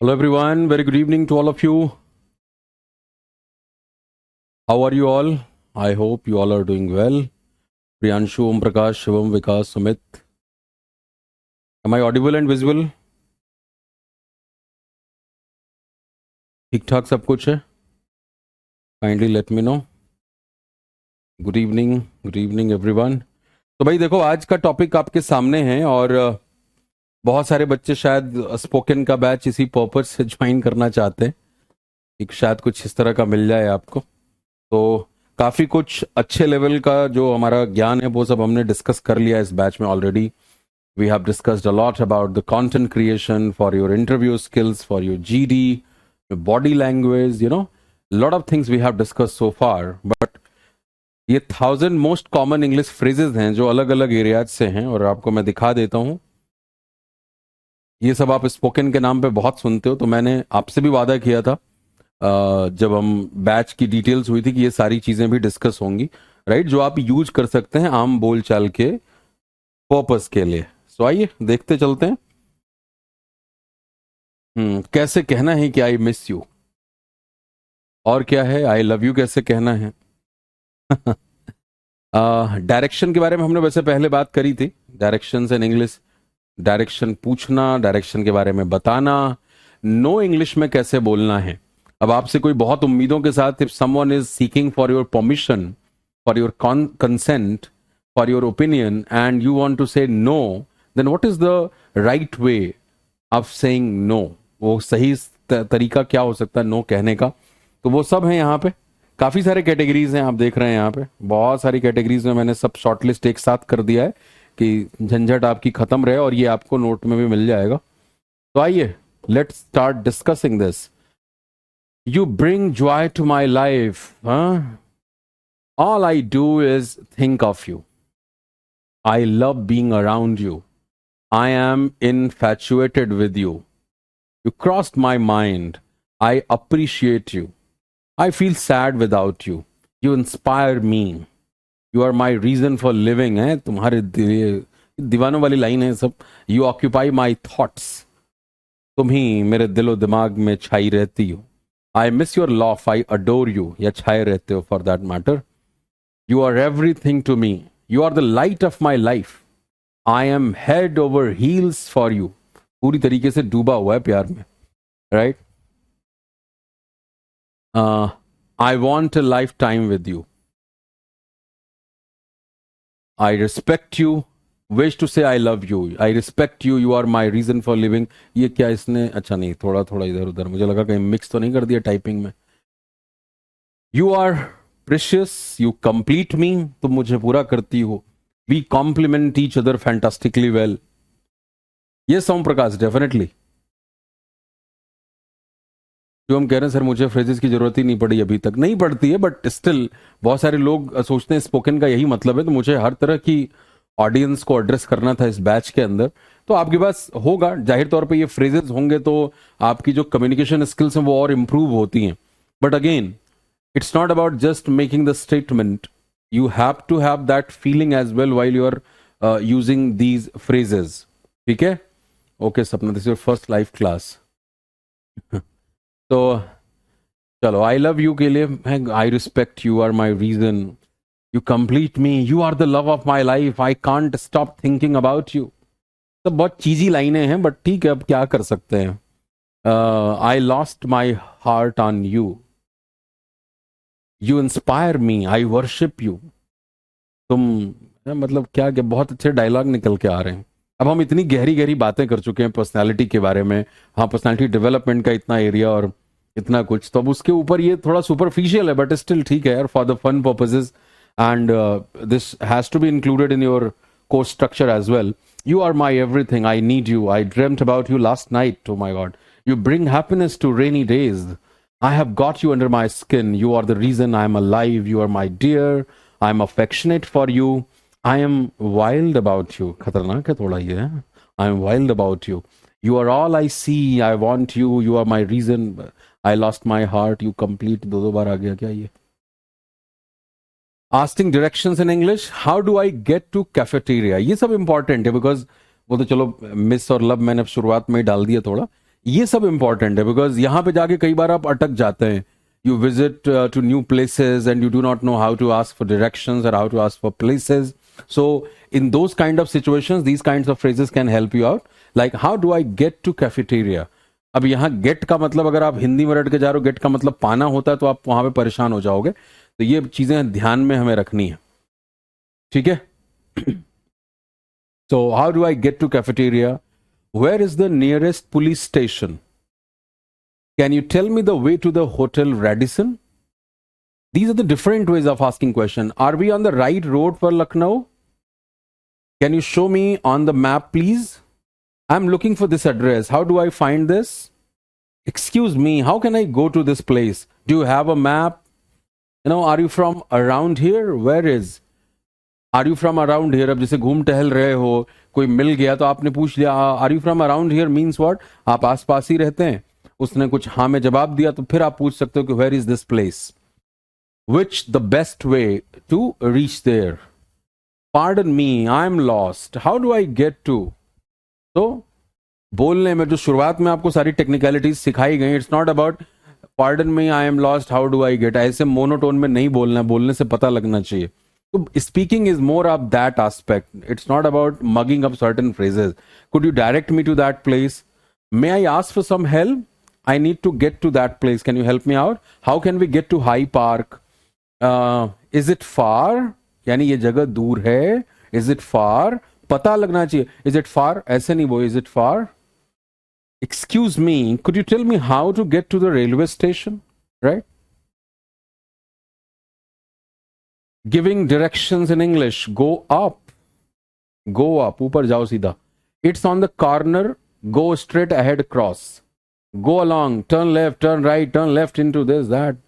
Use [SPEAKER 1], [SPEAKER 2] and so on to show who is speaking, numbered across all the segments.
[SPEAKER 1] Hello everyone, very good evening to all of you. How are you all? I hope you all are doing well. Priyanshu, Om Prakash, Shivam, Vikas, Sumit. Am I audible and visible? ठीक ठाक सब कुछ है? Kindly let me know. Good evening everyone. तो भाई देखो आज का टॉपिक आपके सामने है और बहुत सारे बच्चे शायद स्पोकन का बैच इसी पर्पस से ज्वाइन करना चाहते हैं कि शायद कुछ इस तरह का मिल जाए आपको। तो काफ़ी कुछ अच्छे लेवल का जो हमारा ज्ञान है वो सब हमने डिस्कस कर लिया इस बैच में already. We have discussed a lot about the content creation for your interview skills, for your GD, body language, lot of things we have discuss so far. But ये 1000 मोस्ट कॉमन इंग्लिश फ्रेजेस हैं जो अलग अलग areas से हैं और आपको मैं दिखा देता हूँ। ये सब आप स्पोकन के नाम पे बहुत सुनते हो, तो मैंने आपसे भी वादा किया था जब हम बैच की डिटेल्स हुई थी कि ये सारी चीजें भी डिस्कस होंगी, राइट, जो आप यूज कर सकते हैं आम बोलचाल के पर्पस के लिए। सो आइए देखते चलते हैं। कैसे कहना है कि आई मिस यू, और क्या है आई लव यू कैसे कहना है। डायरेक्शन के बारे में हमने वैसे पहले बात करी थी। डायरेक्शंस इन इंग्लिश, डायरेक्शन पूछना, डायरेक्शन के बारे में बताना, नो इंग्लिश में कैसे बोलना है। अब आपसे कोई बहुत उम्मीदों के साथ, if someone is seeking for your permission, for your consent, for your opinion and you want to say no, then what is the right way of saying no. वो सही तरीका क्या हो सकता है नो कहने का। तो वो सब है यहाँ पे। काफी सारे कैटेगरीज हैं, आप देख रहे हैं यहाँ पे बहुत सारी कैटेगरीज में मैंने सब शॉर्टलिस्ट एक साथ कर दिया है कि झंझट आपकी खत्म रहे, और ये आपको नोट में भी मिल जाएगा। तो आइए let's start discussing this. You bring joy to my life, huh? All I do is think of you. I love being around you. I am infatuated with you. You crossed my mind. I appreciate you. I feel sad without you. You inspire me. You are my reason for living. है तुम्हारे दीवानों वाली line है सब। You occupy my thoughts. तुम ही मेरे दिलो दिमाग में छाई रहती हो। I miss your laugh, I adore you. या छाए रहते हो for that matter. You are everything to me. You are the light of my life. I am head over heels for you. पूरी तरीके से डूबा हुआ है प्यार में, right? I want a lifetime with you. I respect you. Wish to say I love you. I respect you. You are my reason for living. ये क्या इसने, अच्छा नहीं, थोड़ा थोड़ा इधर उधर, मुझे लगा कहीं मिक्स तो नहीं कर दिया टाइपिंग में। You are precious. You complete me. तुम मुझे पूरा करती हो। We complement each other fantastically well. Yes, Om Prakash, definitely. जो हम कह रहे हैं सर मुझे फ्रेजेस की जरूरत ही नहीं पड़ी, अभी तक नहीं पड़ती है, बट स्टिल बहुत सारे लोग सोचते हैं स्पोकन का यही मतलब है, तो मुझे हर तरह की ऑडियंस को एड्रेस करना था इस बैच के अंदर। तो आपके पास होगा, जाहिर तौर पे ये फ्रेजेस होंगे तो आपकी जो कम्युनिकेशन स्किल्स हैं वो और इंप्रूव होती हैं। But again it's not about just making the statement, you have to have that feeling as well while you are using these phrases. ठीक है, okay Sapna, this your first live class. तो चलो, I love you के लिए I respect you, are my reason, you complete me, you are the love of my life, I can't stop thinking about you. तो बहुत चीजी लाइनें हैं, but ठीक है, अब क्या कर सकते हैं। I lost my heart on you, you inspire me, I worship you. तुम मतलब क्या क्या बहुत अच्छे डायलॉग निकल के आ रहे हैं। अब हम इतनी गहरी गहरी बातें कर चुके हैं पर्सनैलिटी के बारे में, हाँ, पर्सनैलिटी डेवलपमेंट का इतना एरिया और इतना कुछ, तो अब उसके ऊपर ये थोड़ा सुपरफिशियल है, बट स्टिल ठीक है यार, for the fun purposes, and this has to be included in your course structure as well. You are my everything. I need you. I dreamt about you last night. Oh my God. You bring happiness to rainy days. I have got you under my skin. You are the reason I am alive. You are my dear. I am affectionate for you. I am wild about you. खतरनाक है थोड़ा ये। I am wild about you. You are all I see. I want you. You are my reason. I lost my heart. You complete, दो बार आ गया क्या ये। Asking directions in English, how do I get to cafeteria? ये सब important है, because वो तो चलो मिस और लव मैंने शुरुआत में ही डाल दिया थोड़ा। ये सब इंपॉर्टेंट है, बिकॉज यहां पे जाके कई बार आप अटक जाते हैं. You visit to new places and you do not know how to ask for directions और how to ask for places. So in those kind of situations these kinds of phrases can help you out. Like how do I get to cafeteria. अब यहाँ gate का मतलब, अगर आप हिंदी में रट के जा रहे हो, गेट का मतलब पाना होता है, तो आप वहां पे परेशान हो जाओगे. तो ये चीजें ध्यान में हमें रखनी है. ठीक है. So how do I get to cafeteria? Where is the nearest police station? Can you tell me the way to the Hotel Radisson? These are the different ways of asking question. Are we on the right road for Lucknow? Can you show me on the map, please? I'm looking for this address. How do I find this? Excuse me, how can I go to this place? Do you have a map? Are you from around here? Where is? Are you from around here. अब जैसे घूम टहल रहे हो, कोई मिल गया तो आपने पूछ लिया are you from around here means what, आप आसपास ही रहते हैं. उसने कुछ हाँ में जवाब दिया तो फिर आप पूछ सकते हो कि where is this place, which the best way to reach there. Pardon me, I am lost, how do I get to. तो बोलने में जो शुरुआत में आपको सारी टेक्निकलिटीज सिखाई गई, it's not about pardon me I am lost how do I gate. ऐसे मोनोटोन में नहीं बोलना है, बोलने से पता लगना चाहिए. So speaking is more of that aspect. It's not about mugging up certain phrases. Could you direct me to that place? May I ask for some help? I need to get to that place. Can you help me out? How can we get to High Park? Is it far? यानी ये जगह दूर है. Is it far? पता लगना चाहिए. Is it far? ऐसे नहीं बोल. Is it far? Excuse me. Could you tell me how to get to the railway station? Right? Giving directions in English. Go up. Go up. ऊपर जाओ सीधा. It's on the corner. Go straight ahead, cross. Go along. Turn left, turn right, turn left into this, that.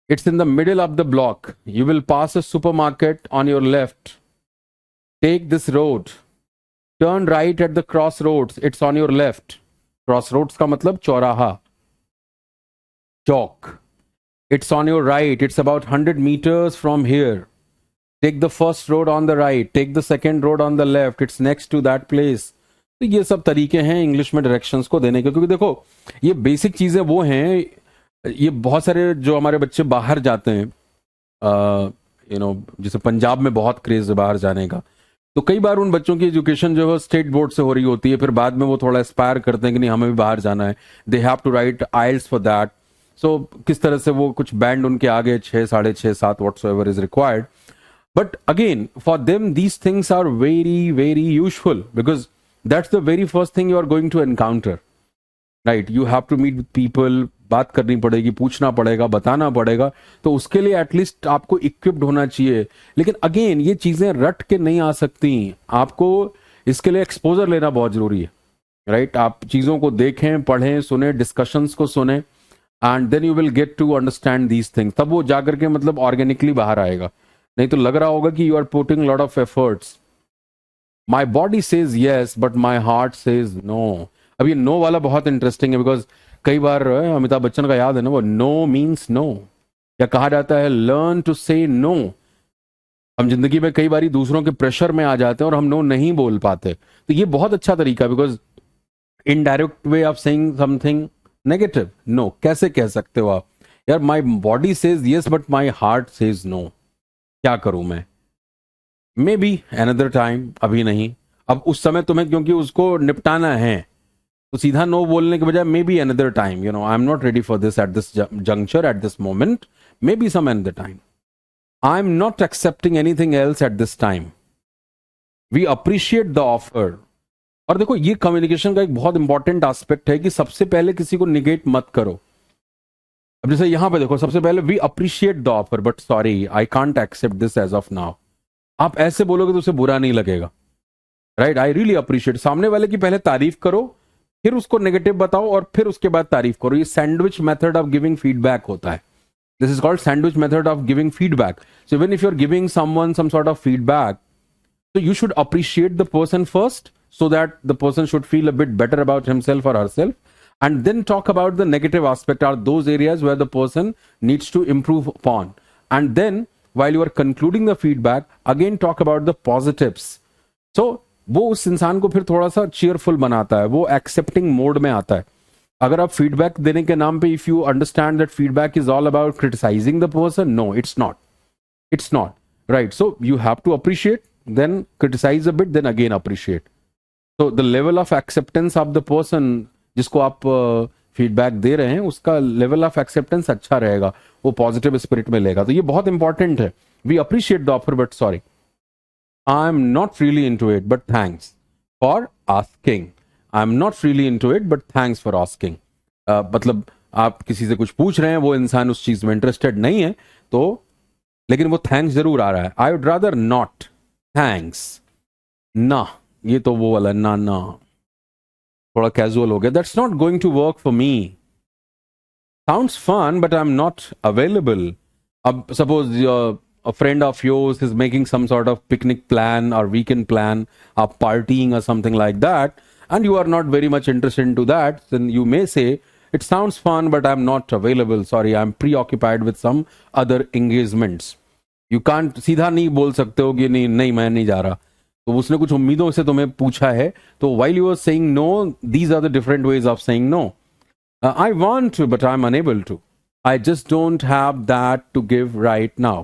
[SPEAKER 1] It's in the middle of the block. You will pass a supermarket on your left. Take this road. Turn right at the crossroads. It's on your left. Crossroads का मतलब चौराहा, चौक. It's on your right. It's about 100 meters from here. Take the first road on the right. Take the second road on the left. It's next to that place. तो ये सब तरीके हैं English में directions को देने के. क्योंकि देखो ये बेसिक चीजें वो हैं, ये बहुत सारे जो हमारे बच्चे बाहर जाते हैं, जैसे पंजाब में बहुत क्रेज है बाहर जाने का. तो कई बार उन बच्चों की एजुकेशन जो है स्टेट बोर्ड से हो रही होती है, फिर बाद में वो थोड़ा एस्पायर करते हैं कि नहीं हमें भी बाहर जाना है. They have to write aisles for that. So किस तरह से वो कुछ बैंड उनके आगे 6, 6.5, 7 whatsoever is required. But again, for them these things are very, very useful because that's the very first thing you are going to encounter. Right? You have to meet with people, बात करनी पड़ेगी, पूछना पड़ेगा, बताना पड़ेगा. तो उसके लिए एटलीस्ट आपको इक्विप्ड होना चाहिए. लेकिन अगेन ये चीजें रट के नहीं आ सकती. आपको इसके लिए एक्सपोजर लेना बहुत जरूरी है. राइट? आप चीजों को देखें, पढ़ें, सुने, डिस्कशंस को सुने, and then you will get to understand these things. तब वो जाकर के मतलब ऑर्गेनिकली बाहर आएगा. नहीं तो लग रहा होगा कि you are putting lot of efforts. My body says yes but my heart says no. अब ये नो वाला बहुत इंटरेस्टिंग है बिकॉज कई बार अमिताभ बच्चन का याद है ना, वो नो मीन्स नो. या कहा जाता है लर्न टू से नो. हम जिंदगी में कई बार दूसरों के प्रेशर में आ जाते हैं और हम नो नहीं बोल पाते. तो ये बहुत अच्छा तरीका because indirect way of saying something negative. No कैसे कह सकते हो आप? यार my body says yes but my heart says no. क्या करूं मैं? Maybe another time. अभी नहीं. अब उस समय तुम्हें क्योंकि उसको निपटाना है तो सीधा नो बोलने के बजाय maybe another time. I am not ready for this at this juncture, at this moment. Maybe some another time. I am not accepting anything else at this time. We appreciate the offer. और देखो ये communication का एक बहुत important aspect है कि सबसे पहले किसी को निगेट मत करो. अब जैसे यहां पे देखो, सबसे पहले we appreciate the offer but sorry I can't accept this as of now. आप ऐसे बोलोगे तो उसे बुरा नहीं लगेगा. राइट? I really appreciate. सामने वाले की पहले तारीफ करो, फिर उसको नेगेटिव बताओ और फिर उसके बाद तारीफ करो. ये sandwich method of giving feedback होता है. This is called sandwich method of giving feedback. So even if you are giving someone some sort of feedback, so you should appreciate the person first so that the person should feel a bit better about himself or herself, and then talk about the negative aspect or those areas where the person needs to improve upon. And then while you are concluding the feedback, again talk about the positives. So वो उस इंसान को फिर थोड़ा सा cheerful बनाता है, वो एक्सेप्टिंग मोड में आता है। अगर आप फीडबैक देने के नाम पे if you understand that feedback is all about criticising the person, no it's not, it's not right. So you have to appreciate, then criticise a bit, then again appreciate. तो the level of acceptance of the person जिसको आप feedback दे रहे हैं, उसका level of acceptance अच्छा रहेगा, वो positive spirit में लेगा। तो ये बहुत इंपॉर्टेंट है। We appreciate the offer but sorry, I am not really into it but thanks for asking. I am not really into it but thanks for asking. मतलब आप किसी से कुछ पूछ रहे हैं, वो इंसान उस चीज में इंटरेस्टेड नहीं है, तो लेकिन वो थैंक्स जरूर आ रहा है। I would rather not thanks, ना, ये तो वो वाला ना ना थोड़ा कैजुअल हो गया, that's not going to work for me. Sounds fun but I am not available. अब suppose a friend of yours is making some sort of picnic plan or weekend plan or partying or something like that, and you are not very much interested into that, then you may say it sounds fun but I'm not available, sorry, I'm preoccupied with some other engagements. You can't सीधा नहीं बोल सकते हो कि नहीं नहीं मैं नहीं जा रहा, तो उसने कुछ उम्मीदों से तुम्हें पूछा है, तो while you are saying no, these are the different ways of saying no. I want to but I'm unable to, I just don't have that to give right now.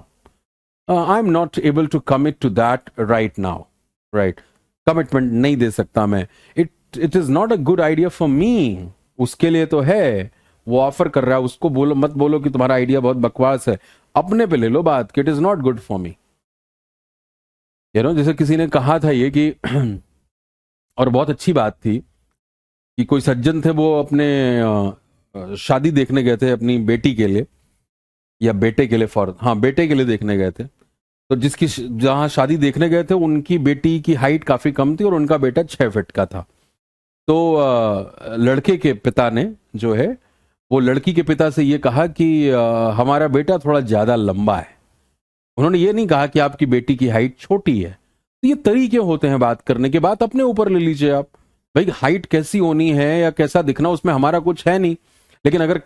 [SPEAKER 1] I'm not able to commit to that right now, right? Commitment नहीं दे सकता मैं. It is not a good idea for me. उसके लिए तो है, वो offer कर रहा है, उसको बोलो मत बोलो कि तुम्हारा आइडिया बहुत बकवास है, अपने पे ले लो बात कि it is not good for मी। जैसे किसी ने कहा था ये कि और बहुत अच्छी बात थी कि कोई सज्जन थे, वो अपने शादी देखने गए थे अपनी बेटी के लिए या बेटे के लिए, बेटे के लिए देखने गए थे। तो जिसकी जहां शादी देखने गए थे, उनकी बेटी की हाइट काफी कम थी और उनका बेटा 6 फीट का था। तो लड़के के पिता ने जो है, वो लड़की के पिता से ये कहा कि हमारा बेटा थोड़ा ज्यादा लंबा है। उन्होंने ये नहीं कहा कि आपकी बेटी की हाइट छोटी है। तो ये तरीके होते हैं बात करने के, बात अपने ऊपर ले लीजिए आप। भाई हाइट कैसी होनी है या कैसा दिखना, उसमें हमारा कुछ है नहीं। लेकिन अगर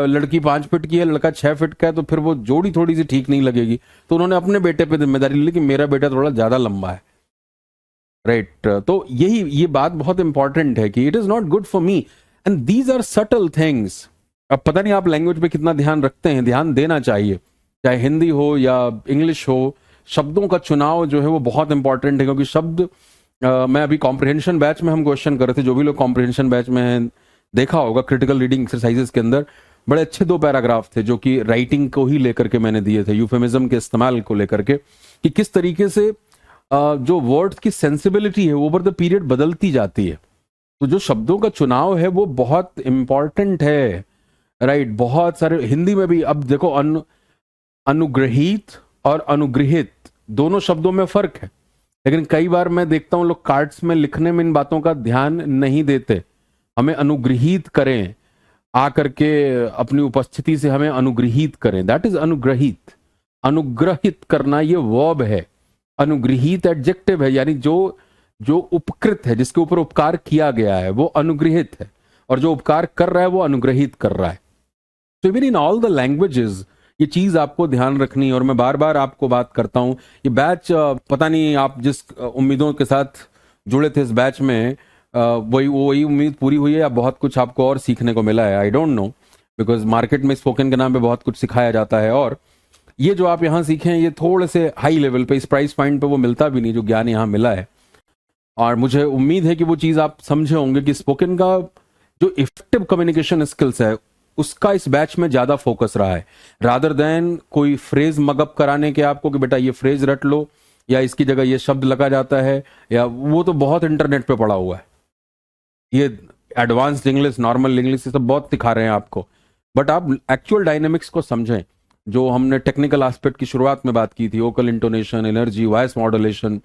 [SPEAKER 1] लड़की 5 फीट की है, लड़का 6 फीट का है, तो फिर वो जोड़ी थोड़ी सी ठीक नहीं लगेगी। तो उन्होंने अपने बेटे पे जिम्मेदारी ली कि मेरा बेटा थोड़ा ज्यादा लंबा है, राइट। तो ये बात बहुत इंपॉर्टेंट है कि it is not good for me, and these are subtle things. अब पता नहीं आप लैंग्वेज पे कितना ध्यान रखते हैं, ध्यान देना चाहिए, चाहे हिंदी हो या इंग्लिश हो। शब्दों का चुनाव जो है वो बहुत इंपॉर्टेंट है, क्योंकि शब्द मैं अभी कॉम्प्रिहेंशन बैच में हम क्वेश्चन कर रहे थे, जो भी लोग कॉम्प्रिहेंशन बैच में हैं देखा होगा, क्रिटिकल रीडिंग एक्सरसाइजेस के अंदर बड़े अच्छे 2 पैराग्राफ थे जो कि राइटिंग को ही लेकर के मैंने दिए थे, यूफेमिज्म के इस्तेमाल को लेकर के, कि किस तरीके से जो वर्ड्स की सेंसिबिलिटी है वो ओवर द पीरियड बदलती जाती है। तो जो शब्दों का चुनाव है वो बहुत इंपॉर्टेंट है, राइट। बहुत सारे हिंदी में भी अब देखो अनुग्रहित और अनुग्रहित दोनों शब्दों में फर्क है, लेकिन कई बार मैं देखता हूं लोग कार्ड्स में लिखने में इन बातों का ध्यान नहीं देते। हमें अनुग्रहित करें, आकर के अपनी उपस्थिति से हमें अनुग्रहित करें, दैट इज अनुग्रहित। अनुग्रहित करना ये वर्ब है, अनुग्रहित एडजेक्टिव है, यानी जो उपकृत है, जिसके ऊपर उपकार किया गया है, वो अनुग्रहित है, और जो उपकार कर रहा है वो अनुग्रहित कर रहा है। तो even in all the languages ये चीज आपको ध्यान रखनी है। और मैं बार बार आपको बात करता हूं, ये बैच पता नहीं आप जिस उम्मीदों के साथ जुड़े थे इस बैच में वही उम्मीद पूरी हुई है या बहुत कुछ आपको और सीखने को मिला है, आई डोंट नो, बिकॉज मार्केट में स्पोकन के नाम पे बहुत कुछ सिखाया जाता है, और ये जो आप यहाँ सीखे हैं ये थोड़े से हाई लेवल पे, इस प्राइस पॉइंट पे वो मिलता भी नहीं जो ज्ञान यहाँ मिला है। और मुझे उम्मीद है कि वो चीज आप समझे होंगे कि स्पोकन का जो इफेक्टिव कम्युनिकेशन स्किल्स है उसका इस बैच में ज्यादा फोकस रहा है, रादर देन कोई फ्रेज मगअप कराने के आपको कि बेटा ये फ्रेज रट लो या इसकी जगह ये शब्द लगा जाता है, या वो तो बहुत इंटरनेट पे पड़ा हुआ है। ये एडवांस्ड इंग्लिश, नॉर्मल इंग्लिश, ये सब बहुत सिखा रहे हैं आपको, बट आप एक्चुअल डायनेमिक्स को समझें। जो हमने टेक्निकल एस्पेक्ट की शुरुआत में बात की थी, vocal intonation, energy, voice modulation,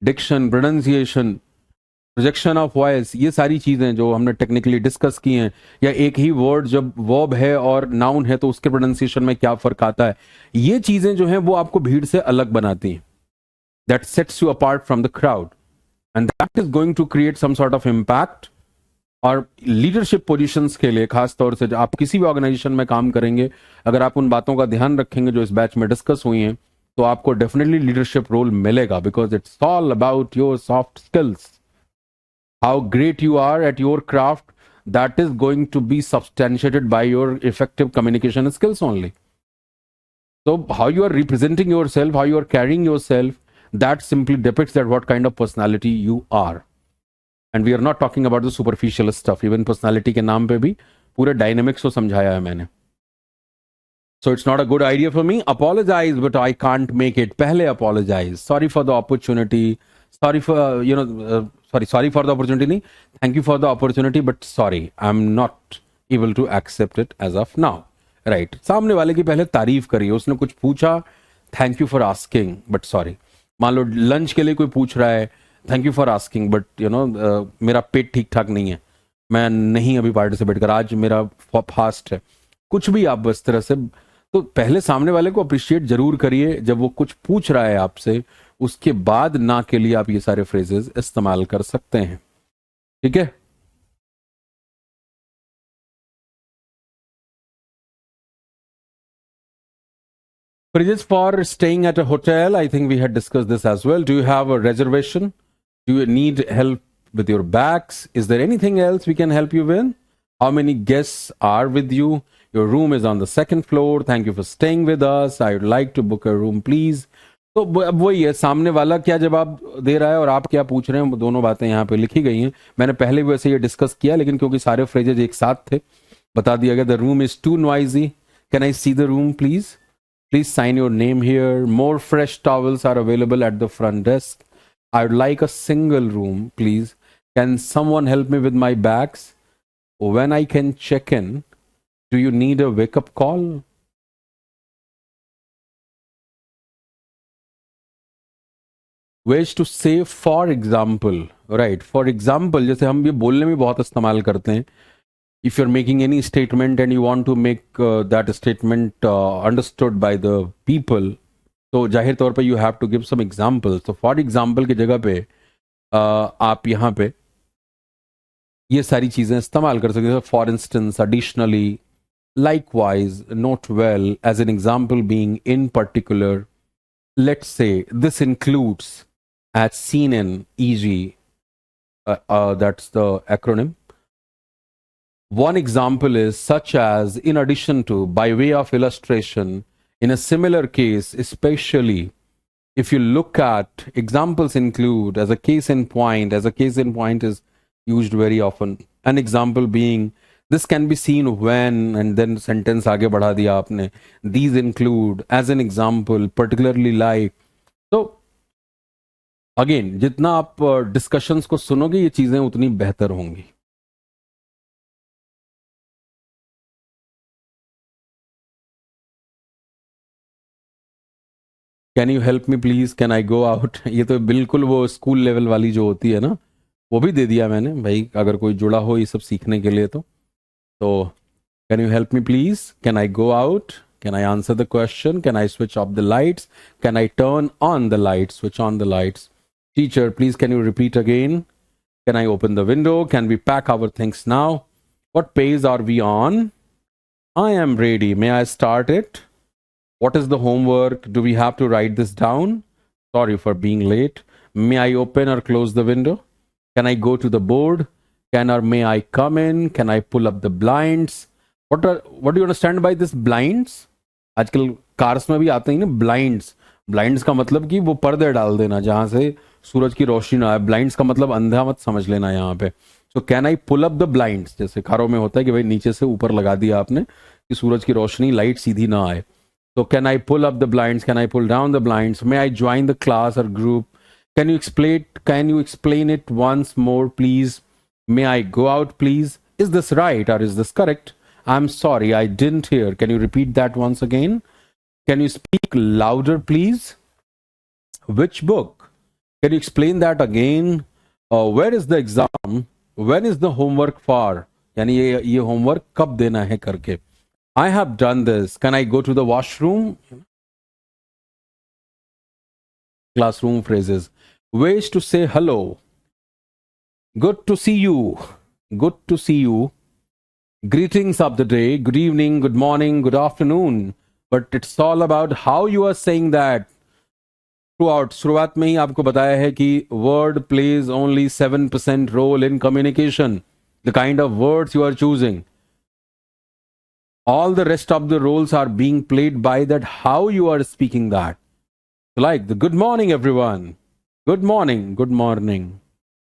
[SPEAKER 1] diction, pronunciation, projection of voice, ये सारी चीजें जो हमने टेक्निकली डिस्कस की हैं, या एक ही वर्ड जब वर्ब है और नाउन है तो उसके प्रोनाउंसिएशन में क्या फर्क आता है, ये चीजें जो हैं वो आपको भीड़ से अलग बनाती हैं। That sets you apart from the crowd, and that is going to create some sort of impact. और लीडरशिप पोजीशंस के लिए खास तौर से आप किसी भी ऑर्गेनाइजेशन में काम करेंगे, अगर आप उन बातों का ध्यान रखेंगे जो इस बैच में डिस्कस हुई हैं, तो आपको डेफिनेटली लीडरशिप रोल मिलेगा, because it's all about your soft skills. How great you are at your craft, that is going to be substantiated by your effective communication skills only. So how you are representing yourself, how you are carrying yourself, that simply depicts that what kind of personality you are. And we are not talking about the superficial stuff. Even personality के नाम पे भी पूरे dynamics को समझाया है मैंने. So it's not a good idea for me. Apologize, but I can't make it. पहले apologize. Sorry for the opportunity. Sorry for sorry for the opportunity नहीं. Thank you for the opportunity, but sorry, I'm not able to accept it as of now. Right. सामने वाले की पहले तारीफ करिए. उसने कुछ पूछा, thank you for asking, but sorry. मान लो लंच के लिए कोई पूछ रहा है, thank you for asking, but मेरा पेट ठीक ठाक नहीं है, मैं नहीं अभी पार्टिसिपेट कर, आज मेरा फास्ट है, कुछ भी आप इस तरह से. तो पहले सामने वाले को अप्रिशिएट जरूर करिए जब वो कुछ पूछ रहा है आपसे. उसके बाद ना के लिए आप ये सारे फ्रेजेस इस्तेमाल कर सकते हैं. ठीक है. Phrases for staying at a hotel. I think we had discussed this as well. Do you have a reservation? Do you need help with your bags? Is there anything else we can help you with? How many guests are with you? Your room is on the second floor. Thank you for staying with us. I would like to book a room, please. तो अब वही है, सामने वाला क्या जवाब दे रहा है और आप क्या पूछ रहे हैं, दोनों बातें यहाँ पे लिखी गई हैं. मैंने पहले भी वैसे ये डिस्कस किया, लेकिन क्योंकि सारे फ्रेजेज एक साथ थे बता दिया गया. The room is too noisy. Can I see the room please? Please sign your name here. More fresh towels are available at the front desk. I would like a single room, please. Can someone help me with my bags? When I can check in? Do you need a wake-up call? Ways to say for example. Right. For example, जैसे हम ये बोलने में बहुत इस्तेमाल करते हैं. If you're making any statement and you want to make that statement understood by the people, तो जाहिर तौर पे you have to give some examples. So for example की जगह पे आप यहाँ पे ये सारी चीजें इस्तेमाल कर सकते हैं. For instance, additionally, likewise, not well, as an example being in particular. Let's say this includes, as seen in, e.g. That's the acronym. One example is such as, in addition to, by way of illustration, in a similar case, especially if you look at, examples include, as a case in point is used very often. An example being, this can be seen when, and then sentence आगे बढ़ा दिया आपने. These include, as an example, particularly like. So, again, जितना आप discussions को सुनोगे ये चीजें उतनी बेहतर होंगी. Can you help me please, can I go out. ये तो बिल्कुल वो स्कूल लेवल वाली जो होती है ना, वो भी दे दिया मैंने भाई, अगर कोई जुड़ा हो ये सब सीखने के लिए. तो can you help me please, can I go out, can I answer the question, can I switch off the lights, can I turn on the lights, switch on the lights. Teacher please can you repeat again, can I open the window, can we pack our things now, what page are we on, I am ready, may I start it. What is the homework? Do we have to write this down? Sorry for being late. May I open or close the window? Can I go to the board? Can or may I come in? Can I pull up the blinds? What do you understand by this blinds? आजकल cars में भी आते हैं ना blinds. Blinds का मतलब कि वो पर्दे डाल देना जहां से सूरज की रोशनी ना आए. ब्लाइंड्स का मतलब अंधा मत समझ लेना यहाँ पे. So can I pull up the blinds? जैसे कारों में होता है कि भाई नीचे से ऊपर लगा दिया आपने कि सूरज की रोशनी, लाइट सीधी ना आए. So can I pull up the blinds? Can I pull down the blinds? May I join the class or group? Can you explain it once more, please? May I go out, please? Is this right or is this correct? I'm sorry, I didn't hear. Can you repeat that once again? Can you speak louder, please? Which book? Can you explain that again? Where is the exam? When is the homework for? यानी ये homework कब देना है करके. I have done this. Can I go to the washroom? Classroom phrases. Ways to say hello. Good to see you. Good to see you. Greetings of the day. Good evening, good morning, good afternoon. But it's all about how you are saying that. शुरुआत में ही आपको बताया है कि word plays only 7% role in communication, the kind of words you are choosing, all the rest of the roles are being played by that how you are speaking that. Like the good morning everyone, good morning, good morning,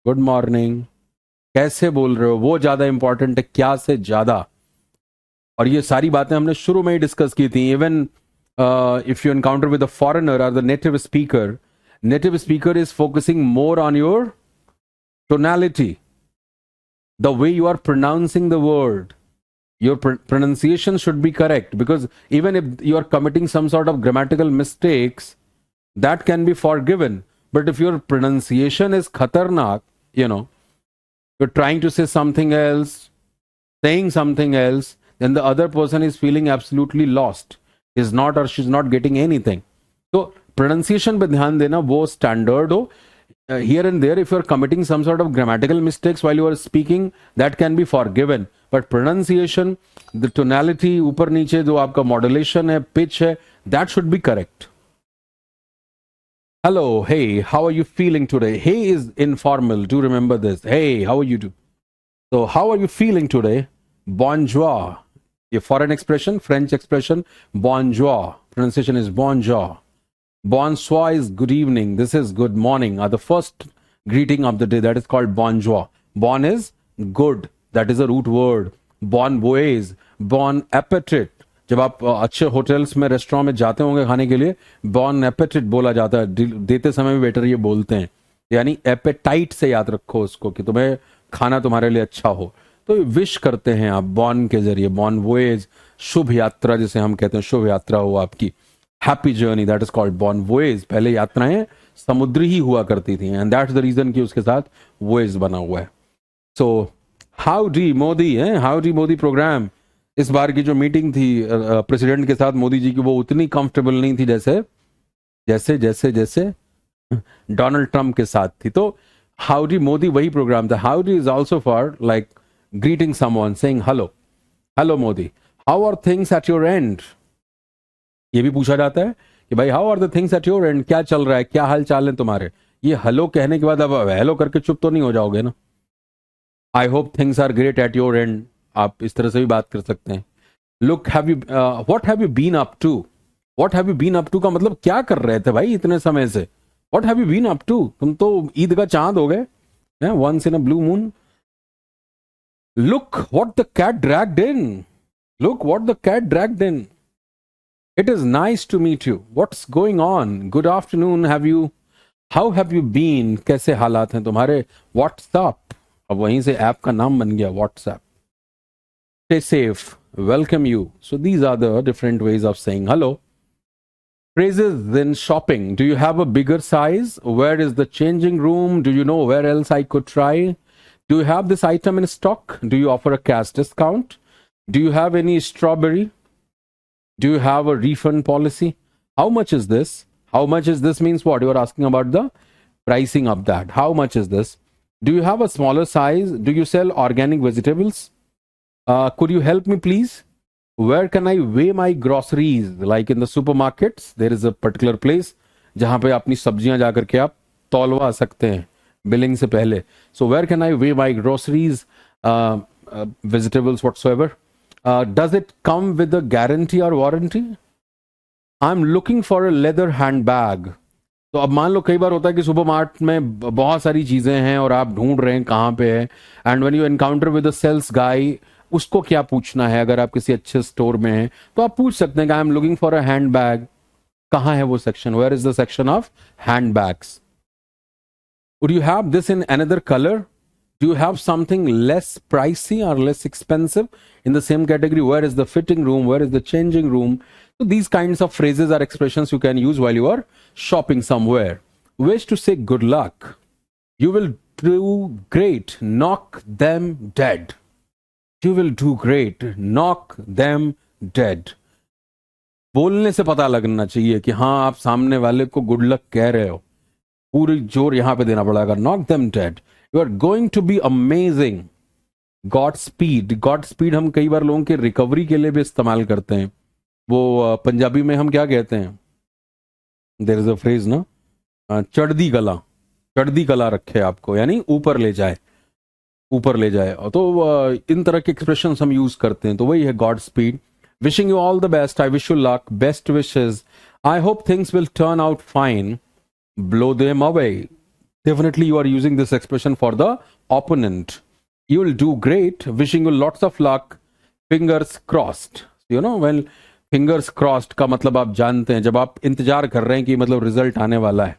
[SPEAKER 1] good morning, कैसे बोल रहे हो वो ज्यादा important है क्या से ज्यादा। और ये सारी बातें हमने शुरू में ही डिस्कस की थी। Even if you encounter with a foreigner और the native speaker is focusing more on your tonality, the way you are pronouncing the word. Your pronunciation should be correct, because even if you are committing some sort of grammatical mistakes, that can be forgiven. But if your pronunciation is khatarnak, you're trying to say something else, saying something else, then the other person is feeling absolutely lost. Is not or she's not getting anything. So pronunciation पे ध्यान देना, वो standard हो. Here and there, if you're committing some sort of grammatical mistakes while you are speaking, that can be forgiven. But pronunciation, the tonality, ऊपर नीचे जो आपका modulation है, pitch है, that should be correct. Hello, hey, how are you feeling today? Hey is informal. Do remember this. Hey, how are you? So, how are you feeling today? Bonjour. A foreign expression, French expression, bonjour. Pronunciation is bonjour. Bonsoir is good evening. This is good morning. The first greeting of the day, that is called bonjour. Bon is good. That is a root word. Bon voyage. Bon appetit. जब आप अच्छे hotels में restaurant में जाते होंगे खाने के लिए, बॉन एपेटिट बोला जाता है। देते समय भी वेटर ये बोलते हैं, यानी एपेटाइट से याद रखो उसको कि तुम्हें खाना तुम्हारे लिए अच्छा हो, तो विश करते हैं आप बॉन के जरिए। बॉन वोएज, शुभ यात्रा जिसे हम कहते हैं, शुभ यात्रा हो आपकी, happy journey, that is called bon voyage. पहले यात्राएं समुद्री ही हुआ करती थी, एंड दैट्स द रीजन कि उसके साथ वोएज बना हुआ है। सो हाउडी मोदी है, हाउडी मोदी प्रोग्राम। इस बार की जो मीटिंग थी प्रेसिडेंट के साथ मोदी जी की, वो उतनी कंफर्टेबल नहीं थी जैसे डोनाल्ड ट्रंप के साथ थी। तो हाउडी मोदी वही प्रोग्राम था। Howdy is also for like greeting someone, saying hello, hello Modi, how are things at your end. ये भी पूछा जाता है कि भाई how are the things at your end, क्या चल रहा है, क्या हाल चाल है तुम्हारे। ये हेलो कहने के बाद अब हेलो करके चुप तो नहीं हो जाओगे ना। I hope things are great at your end, आप इस तरह से भी बात कर सकते हैं। Look, have you what have you been up to. What have you been up to का मतलब क्या कर रहे थे भाई इतने समय से। What have you been up to, तुम तो ईद का चांद हो गए, once in a blue moon. Look what the cat dragged in, look what the cat dragged in. It is nice to meet you, what's going on, good afternoon, have you, how have you been, कैसे हालात हैं तुम्हारे। WhatsApp, अब वहीं से app का नाम बन गया WhatsApp. Stay safe, welcome you. So these are the different ways of saying hello. Phrases in shopping. Do you have a bigger size? Where is the changing room? Do you know where else I could try? Do you have this item in stock? Do you offer a cash discount? Do you have any strawberry? Do you have a refund policy? How much is this? How much is this means what? You are asking about the pricing of that. How much is this? Do you have a smaller size? Do you sell organic vegetables? Could you help me please? Where can I weigh my groceries? Like in the supermarkets, there is a particular place जहाँ पे अपनी सब्जियां जाकर के आप तौलवा सकते हैं billing से पहले. So where can I weigh my groceries, vegetables whatsoever? Does it come with a guarantee or warranty? I'm looking for a leather handbag. तो अब मान लो कई बार होता है कि सुपरमार्केट में बहुत सारी चीजें हैं और आप ढूंढ रहे हैं कहाँ पे है, and when you encounter with a sales guy, उसको क्या पूछना है। अगर आप किसी अच्छे स्टोर में हैं तो आप पूछ सकते हैं कि I am looking for a handbag. कहाँ है वो सेक्शन, where is the section of handbags. Would you have this in another colour? Do you have something less pricey और less expensive in the same category? Where is the fitting room, where is the changing room? So these kinds of phrases or expressions you can use while you are shopping somewhere. Ways to say good luck. You will do great, knock them dead. You will do great, knock them dead. बोलने से पता लगना चाहिए कि हाँ आप सामने वाले को गुड लक कह रहे हो. पूरी जोर यहां पे देना पड़ेगा. Knock them dead. You are going to be amazing. God speed. God speed हम कई बार लोगों के रिकवरी के लिए भी इस्तेमाल करते हैं. वो पंजाबी में हम क्या कहते हैं, देयर इज अ फ्रेज ना, चढ़दी कला रखे आपको, यानी ऊपर ले जाए, ऊपर ले जाए। तो इन तरह के एक्सप्रेशन हम यूज करते हैं। तो वही है God speed. Wishing you all the best, I wish you luck, best wishes, I hope things will turn out fine, blow them away. Definitely, you are using this expression for the opponent. You will do great. Wishing you lots of luck. Fingers crossed. You know, when fingers crossed का मतलब आप जानते हैं, जब आप इंतजार कर रहे हैं कि मतलब रिजल्ट आने वाला है।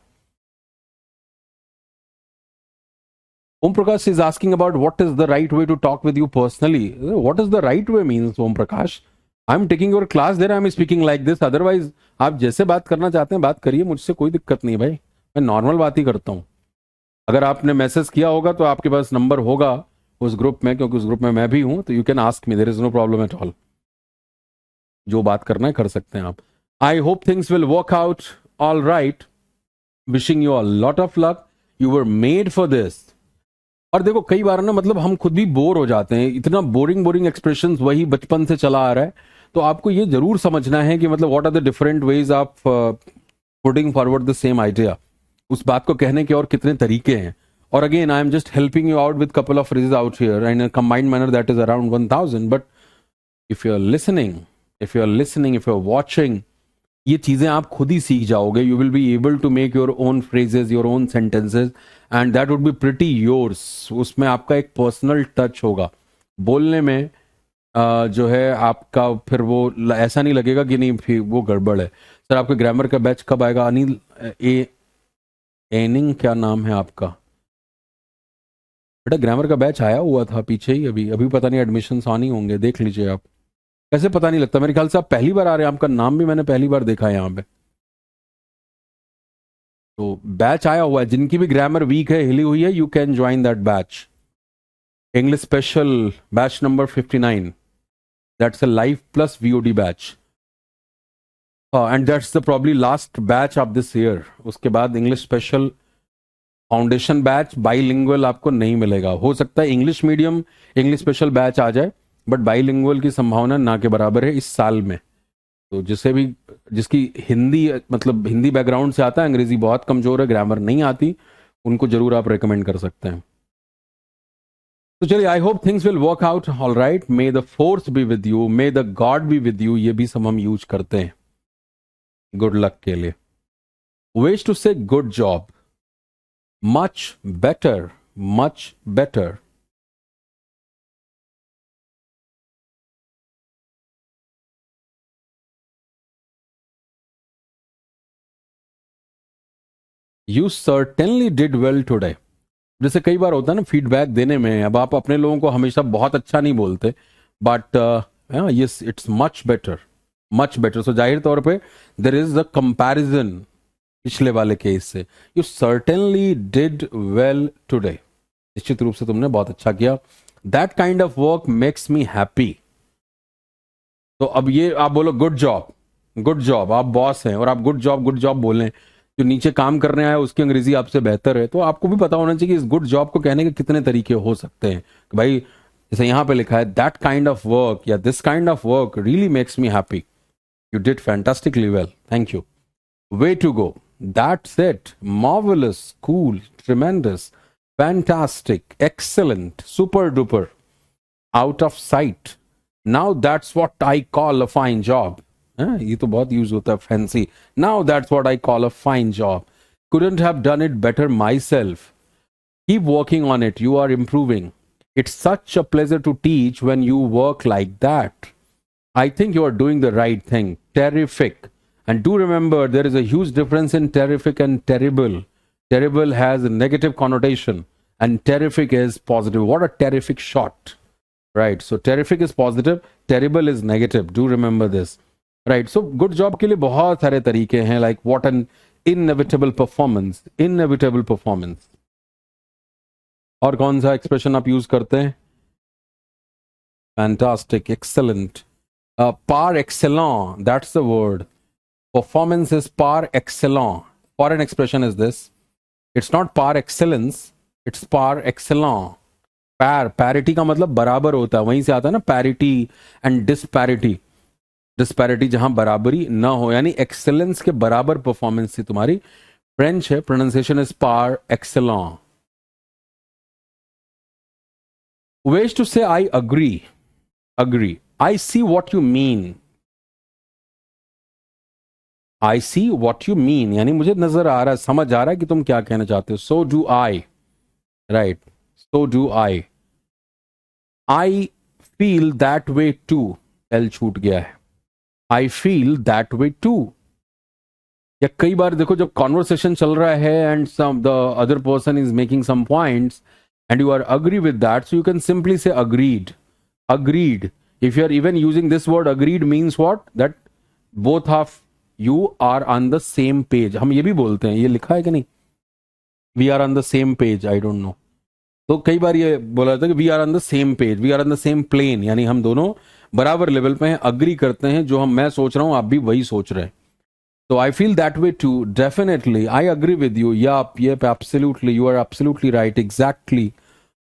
[SPEAKER 1] Om Prakash is asking about what is the right way to talk with you personally. What is the right way means, Om Prakash? I'm taking your class, there I'm speaking like this. Otherwise, आप जैसे बात करना चाहते हैं बात करिए, मुझसे कोई दिक्कत नहीं भाई, मैं नॉर्मल बात ही करता हूँ। अगर आपने मैसेज किया होगा तो आपके पास नंबर होगा उस ग्रुप में, क्योंकि उस ग्रुप में मैं भी हूं, तो you can ask me, there is no problem at all. जो बात करना है कर सकते हैं आप। I hope things will work out all right, wishing you a lot of luck, you were made for this. और देखो कई बार ना मतलब हम खुद भी बोर हो जाते हैं, इतना बोरिंग बोरिंग एक्सप्रेशन वही बचपन से चला आ रहा है। तो आपको ये जरूर समझना है कि मतलब what are the different ways of putting forward the same idea. उस बात को कहने के और कितने तरीके हैं। और again I am just helping you out with couple of phrases out here in a combined manner that is around 1000। But if you are listening, if you are watching, ये चीजें आप खुद ही सीख जाओगे। You will be able to make your own phrases, your own sentences, and that would be pretty yours. उसमें आपका एक पर्सनल टच होगा बोलने में। जो है आपका फिर वो ऐसा नहीं लगेगा कि नहीं फिर वो गड़बड़ है। सर आपके ग्रामर का बैच कब आएगा? अनिल एनिंग क्या नाम है आपका बेटा? ग्रामर का बैच आया हुआ था पीछे ही, अभी अभी पता नहीं एडमिशन आने होंगे, देख लीजिए आप। कैसे पता नहीं लगता? मेरे ख्याल से आप पहली बार आ रहे हैं, आपका नाम भी मैंने पहली बार देखा है यहाँ पे। तो बैच आया हुआ है, जिनकी भी ग्रामर वीक है, हिली हुई है, you can join that batch. English special batch number 59, that's a live plus VOD batch, and that's the probably last batch of this year. उसके बाद English special foundation batch bilingual आपको नहीं मिलेगा। हो सकता है English medium English special batch आ जाए, बट बाईलिंगुअल की संभावना ना के बराबर है इस साल में। तो जिसे भी, जिसकी हिंदी मतलब हिंदी बैकग्राउंड से आता है, अंग्रेजी बहुत कमजोर है, ग्रामर नहीं आती, उनको जरूर आप रेकमेंड कर सकते हैं। तो चलिए, आई hope things will work out all right. May the force be with you, may the God be with you, ये भी सब हम यूज करते हैं गुड लक के लिए। विश टू से good job, much better, much better. You certainly did well today. जैसे कई बार होता है ना फीडबैक देने में, अब आप अपने लोगों को हमेशा बहुत अच्छा नहीं बोलते, but yes it's much better, much better. So जाहिर तौर पे देर इज अ कंपैरिजन पिछले वाले केस से। You certainly did well today, निश्चित रूप से तुमने बहुत अच्छा किया। That kind of work makes me happy. तो अब ये आप बोलो गुड जॉब, गुड जॉब, आप बॉस हैं और आप गुड जॉब बोलें, जो नीचे काम करने आया उसकी अंग्रेजी आपसे बेहतर है, तो आपको भी पता होना चाहिए कि इस गुड जॉब को कहने के कितने तरीके हो सकते हैं। कि भाई जैसे यहां पे लिखा है दैट काइंड ऑफ वर्क या this kind of work really makes me happy, you did fantastically well, thank you, way to go, that's it, marvellous, cool, tremendous, fantastic, excellent, super duper, out of sight, now that's what I call a fine job. ये तो बहुत use होता है fancy. Now that's what I call a fine job, couldn't have done it better myself, keep working on it, you are improving, it's such a pleasure to teach when you work like that, I think you are doing the right thing, terrific. And do remember, there is a huge difference in terrific and terrible. Terrible has a negative connotation and terrific is positive. What a terrific shot, right? So terrific is positive, terrible is negative. Do remember this, right? So good job के लिए बहुत सारे तरीके हैं, like what an inevitable performance, inevitable performance. और कौन सा expression आप यूज करते हैं? Fantastic, excellent, par excellence, that's the word. Performance is par excellence. Foreign expression is this. It's not par excellence, it's par excellence. Parity का मतलब बराबर होता है, वहीं से आता है ना parity and disparity. Disparity जहां बराबरी ना हो, यानी excellence के बराबर performance थी तुम्हारी, फ्रेंच है, pronunciation is par excellent. Ways to say I agree. Agree. I see what you mean. I see what you mean यानी मुझे नजर आ रहा है, समझ आ रहा है कि तुम क्या कहना चाहते हो. So do I. Right. So do I. I feel that way too. L छूट गया है. I feel that way too. या कई बार देखो जब कॉन्वर्सेशन चल रहा है and some the other person is making some points and you are agree with that, so you can simply say agreed. Agreed. If you are even using this word agreed means what, that both of you are on the same page. हम ये भी बोलते हैं, ये लिखा है कि नहीं, we are on the same page. I don't know. तो कई बार ये बोला जाता है कि we are on the same page, we are on the same plane, यानी हम दोनों बराबर लेवल पे हैं, अग्री करते हैं. जो मैं सोच रहा हूं आप भी वही सोच रहे हैं. तो I feel that way too. Definitely I agree with you. या absolutely you are absolutely right. Exactly.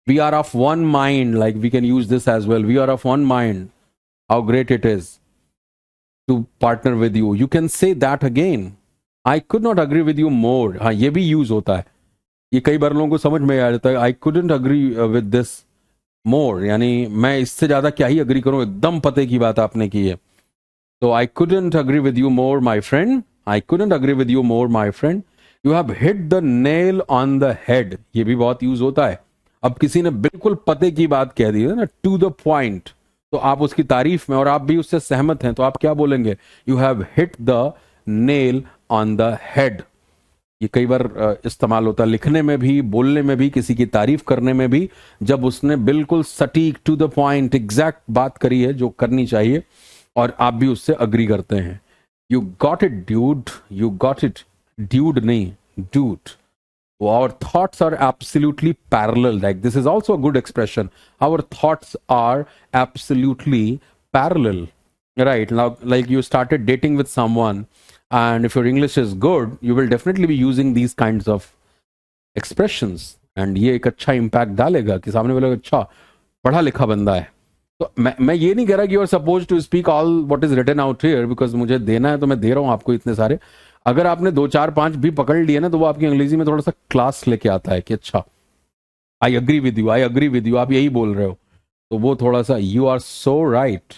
[SPEAKER 1] We are of one mind. Like we can use this as well. We are of one mind. How great it is to partner with you. You can say that again. I could not agree with you more. हाँ, ये भी use होता है. ये कई बार लोगों को समझ में आ जाता है. I couldn't agree with this more, यानी मैं इससे ज्यादा क्या ही अग्री करूं, एकदम पते की बात आपने की है. तो I couldn't agree with you more my friend. I couldn't agree with you more my friend. You have hit the nail on the head. ये भी बहुत यूज होता है. अब किसी ने बिल्कुल पते की बात कह दी है ना, टू द पॉइंट, तो आप उसकी तारीफ में और आप भी उससे सहमत हैं, तो आप क्या बोलेंगे, you have hit the nail on the head. ये कई बार इस्तेमाल होता है लिखने में भी, बोलने में भी, किसी की तारीफ करने में भी, जब उसने बिल्कुल सटीक टू द पॉइंट एग्जैक्ट बात करी है जो करनी चाहिए और आप भी उससे अग्री करते हैं. You got it dude. You got it. Dude नहीं, dude. Our thoughts are absolutely parallel. Like this is also a good expression. Our thoughts are absolutely parallel. Right. Now, like you started dating with someone, and if your English is good, you will definitely be using these kinds of expressions. And ये एक अच्छा impact डालेगा कि सामने वाला अच्छा पढ़ा लिखा बंदा है. तो मैं ये नहीं कह रहा कि you are suppose to speak all what is written out here, because मुझे देना है तो मैं दे रहा हूँ आपको इतने सारे. अगर आपने 2 4 5 भी पकड़ लिए ना, तो वो आपकी अंग्रेजी में थोड़ा सा क्लास लेके आता है कि अच्छा I agree with you, I agree with you, आप यही बोल रहे हो, तो वो थोड़ा सा you are so right.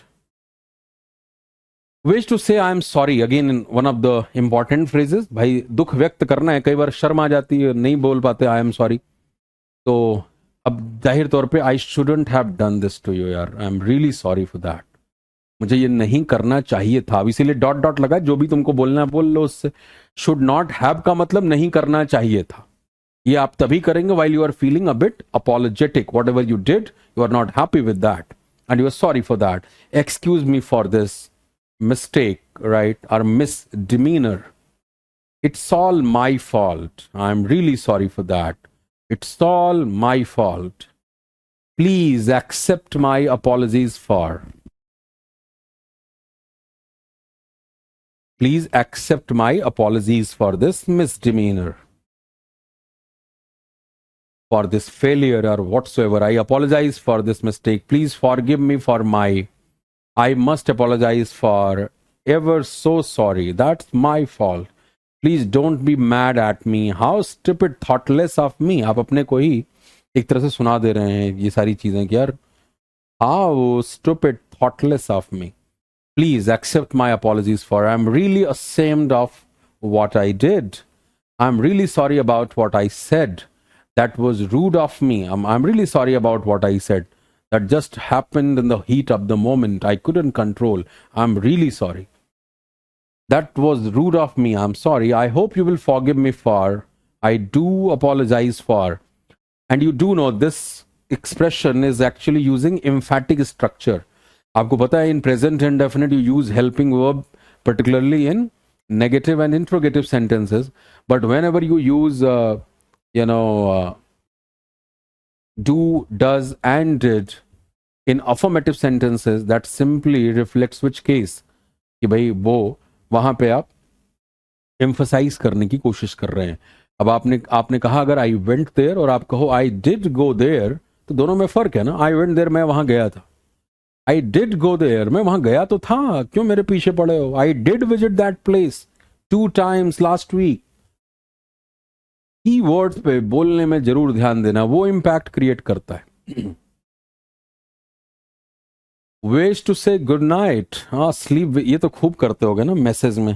[SPEAKER 1] Wish to say I am sorry. Again one of the important phrases. भाई दुख व्यक्त करना है, कई बार शर्म आ जाती है, नहीं बोल पाते आई एम सॉरी. तो अब जाहिर तौर पे I shouldn't have done this to you यार, I am really sorry for that. मुझे ये नहीं करना चाहिए था. अब इसीलिए डॉट डॉट लगा, जो भी तुमको बोलना है बोल लो उससे. शुड नॉट हैव का मतलब नहीं करना चाहिए था. ये आप तभी करेंगे while you are feeling a bit apologetic. Whatever you did, you are not happy with that and you are sorry for that. Excuse me for this mistake, right? Or misdemeanor. It's all my fault. I'm really sorry for that. It's all my fault. Please accept my apologies for. Please accept my apologies for this misdemeanor, for this failure or whatsoever. I apologize for this mistake. Please forgive me for my. I must apologize for. Ever so sorry. That's my fault. Please don't be mad at me. How stupid, thoughtless of me. आप अपने को ही एक तरह से सुना दे रहे हैं ये सारी चीजें कि यार how stupid, thoughtless of me. Please accept my apologies for. I'm really ashamed of what I did. I'm really sorry about what I said. That was rude of me. I'm really sorry about what I said. That just happened in the heat of the moment. I couldn't control. I'm really sorry. That was rude of me. I'm sorry. I hope you will forgive me for. I do apologize for. And you do know this expression is actually using emphatic structure. आपको पता है in present indefinite you use helping verb particularly in negative and interrogative sentences, but whenever you use do, does and did in affirmative sentences, that simply reflects which case, कि भाई वो वहां पे आप emphasize करने की कोशिश कर रहे हैं. अब आपने कहा अगर आई वेंट देयर और आप कहो आई डिड गो देयर, तो दोनों में फर्क है ना. आई वेंट देयर मैं वहां गया था, आई डिड गो देयर मैं वहां गया तो था, क्यों मेरे पीछे पड़े हो. I did visit that place 2 times last week. Keywords पे बोलने में जरूर ध्यान देना, वो इम्पैक्ट क्रिएट करता है। वेज टू से गुड नाइट, हाँ स्लीप, ये तो खूब करते होगे ना मैसेज में।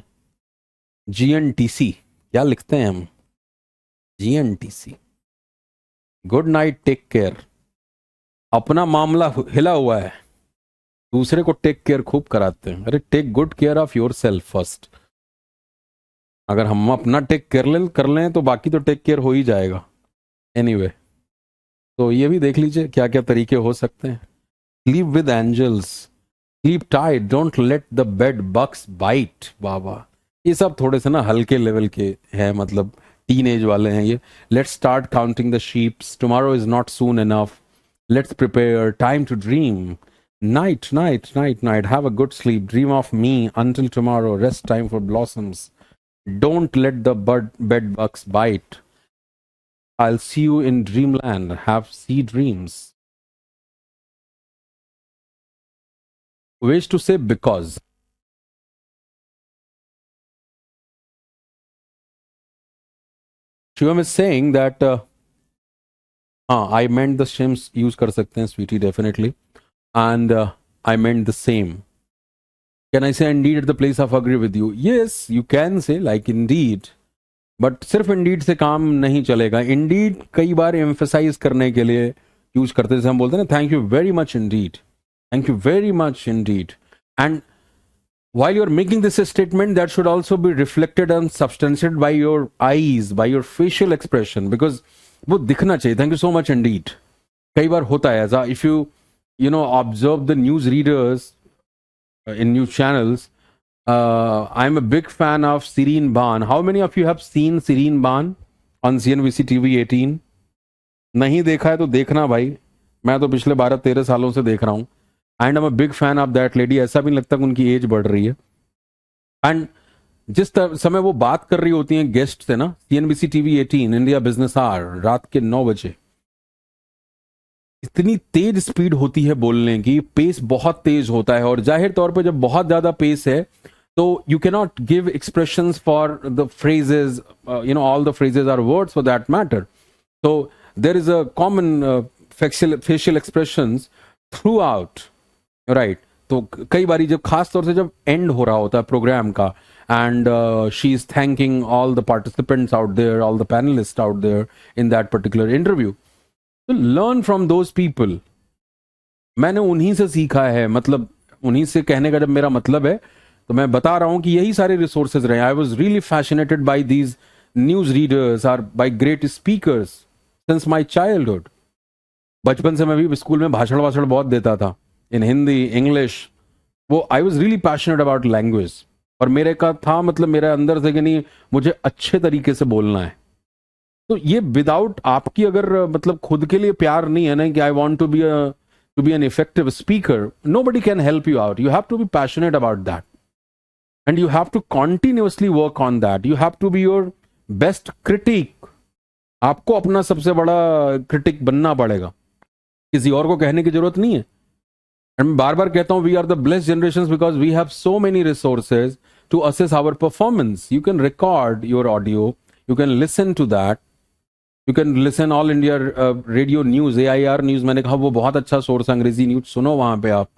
[SPEAKER 1] GNTC क्या लिखते हैं हम? GNTC, good night, take care. अपना मामला हिला हुआ है, दूसरे को टेक केयर खूब कराते हैं। अरे take good care of yourself first. अगर हम अपना टेक कर लें तो बाकी तो टेक केयर हो ही जाएगा। एनीवे तो ये भी देख लीजिए क्या क्या तरीके हो सकते हैं। Sleep with angels, sleep tight, don't let the bed bugs bite. वाह वाह, ये सब थोड़े से ना हल्के लेवल के हैं, मतलब टीन एज वाले हैं ये। Let's start counting the sheeps, tomorrow is not soon enough, let's prepare, time to dream, night night night night, have a good sleep, dream of me until tomorrow, rest time for blossoms, don't let the bed bugs bite, I'll see you in dreamland, have sea dreams. Ways to say because. Shivam is saying that I meant the same, use कर सकते हैं sweetie definitely, and I meant the same. Can I say indeed at the place of agree with you? Yes, you can say like indeed, but सिर्फ Indeed से काम नहीं चलेगा। Indeed कई बार emphasise करने के लिए यूज करते, जैसे हम बोलते हैं ना, thank you very much Indeed, thank you very much Indeed. And while you're making this statement, that should also be reflected and substantiated by your eyes, by your facial expression, because वो दिखना चाहिए, thank you so much Indeed. कई बार होता है ऐसा, if you know observe the news readers in news channels. I'm a big fan of Sireen Ban. How many of you have seen Sireen Ban on CNBC TV 18? नहीं देखा है तो देखना भाई, मैं तो पिछले 12-13 सालों से देख रहा हूँ। And I am a big fan of that lady. ऐसा भी नहीं लगता कि उनकी एज बढ़ रही है। एंड जिस समय वो बात कर रही होती हैं गेस्ट से ना, CNBC TV 18 India business hour, रात के 9 बजे, इतनी तेज स्पीड होती है बोलने की, पेस बहुत तेज होता है। और जाहिर तौर पे जब बहुत ज्यादा पेस है तो you can not give expressions for the phrases, you know all the phrases are words for that matter. तो there is a common facial expressions throughout, right. तो कई बारी जब खास तौर से जब एंड हो रहा होता है प्रोग्राम का, and she is thanking all the participants out there, all the panellist out there in that particular interview, तो लर्न फ्रॉम दोज पीपल। मैंने उन्हीं से सीखा है, मतलब उन्हीं से कहने का जब मेरा मतलब है, तो मैं बता रहा हूं कि यही सारे रिसोर्सेज रहे। I was really fascinated by these news readers are by great speakers since my childhood. बचपन से मैं भी स्कूल में भाषण वाषण बहुत देता था, इन हिंदी, इंग्लिश। वो आई was really passionate about language, और मेरे का था मतलब मेरे अंदर से कि नहीं, मुझे अच्छे तरीके से बोलना है। तो ये विदाउट आपकी अगर मतलब खुद के लिए प्यार नहीं है ना, कि I want to be an effective speaker, nobody can help you out. You have to be passionate about that, and you have to continuously work on that. You have to be your best critic. आपको अपना सबसे बड़ा critic बनना पड़ेगा, किसी और को कहने की जरूरत नहीं है। एंड मैं बार बार कहता हूं, we are the blessed generation because we have so many resources to assess our performance. You can record your audio, you can listen to that, you can listen all India radio news, AIR news, मैंने कहा वो बहुत अच्छा source, अंग्रेजी news सुनो वहां पे। आप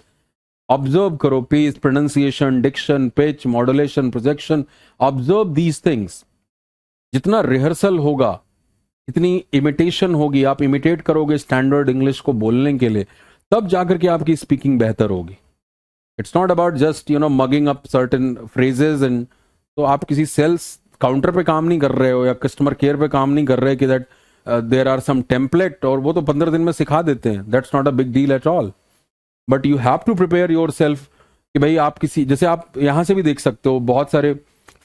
[SPEAKER 1] ऑब्जर्व करो pace, pronunciation, diction, pitch, modulation, projection, observe these things. जितना रिहर्सल होगा, इतनी इमिटेशन होगी, आप इमिटेट करोगे स्टैंडर्ड इंग्लिश को बोलने के लिए, तब जाकर के आपकी स्पीकिंग बेहतर होगी। It's not about just you know mugging up certain phrases and. तो आप किसी सेल्स काउंटर पे काम नहीं कर रहे हो या कस्टमर केयर पे काम नहीं कर रहे कि that there are some template, और वो तो 15 दिन में सिखा देते हैं। That's not a big deal at all, but you have to prepare yourself कि भाई आप किसी, जैसे आप यहां से भी देख सकते हो, बहुत सारे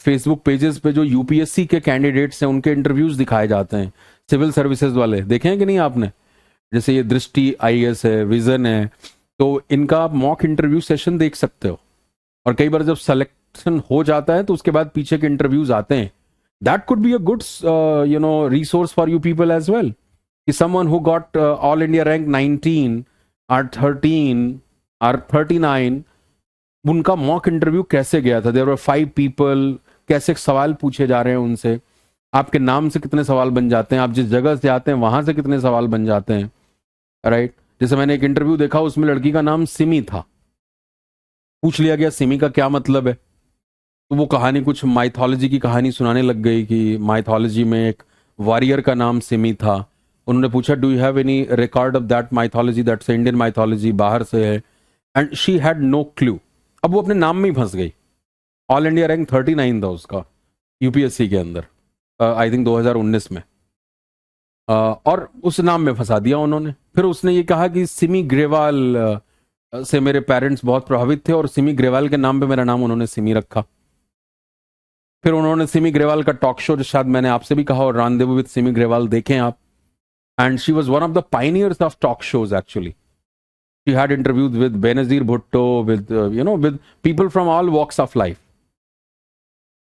[SPEAKER 1] फेसबुक पेजेस पे जो UPSC के कैंडिडेट्स हैं उनके इंटरव्यूज दिखाए जाते हैं, सिविल सर्विसेज वाले, देखे हैं कि नहीं आपने? जैसे ये दृष्टि IAS है, विजन है, तो इनका आप मॉक इंटरव्यू सेशन देख सकते हो। और कई बार जब सिलेक्शन हो जाता है तो उसके बाद पीछे के इंटरव्यूज आते हैं। That could be a good you know resource for you people as well, कि someone who got all India rank 19 और 13 और 39, उनका मॉक इंटरव्यू कैसे गया था, देयर वर 5 पीपल, कैसे सवाल पूछे जा रहे हैं उनसे, आपके नाम से कितने सवाल बन जाते हैं, आप जिस जगह से आते हैं वहां से कितने सवाल बन जाते हैं, राइट। जैसे मैंने एक इंटरव्यू देखा, उसमें लड़की का नाम सिमी था। पूछ लिया गया सिमी का क्या मतलब है, तो वो कहानी कुछ माइथोलॉजी की कहानी सुनाने लग गई कि माइथोलॉजी में एक वॉरियर का नाम सिमी था। उन्होंने पूछा do you have any record of that mythology, that's Indian mythology, बाहर से है। And she had no clue. अब वो अपने नाम में ही फंस गई। ऑल इंडिया रैंक 39 था उसका यूपीएससी के अंदर, आई थिंक 2019 में। और उस नाम में फंसा दिया उन्होंने। फिर उसने ये कहा कि सिमी ग्रेवाल से मेरे पेरेंट्स बहुत प्रभावित थे और सिमी ग्रेवाल के नाम पे मेरा नाम उन्होंने सिमी रखा। फिर उन्होंने सिमी ग्रेवाल का टॉक शो, जो शायद मैंने आपसे भी कहा, और रानदेवू विद सिमी ग्रेवाल देखें आप। And she was one of the pioneers of talk shows actually. She had interviews with Benazir Bhutto, with with people from all walks of life.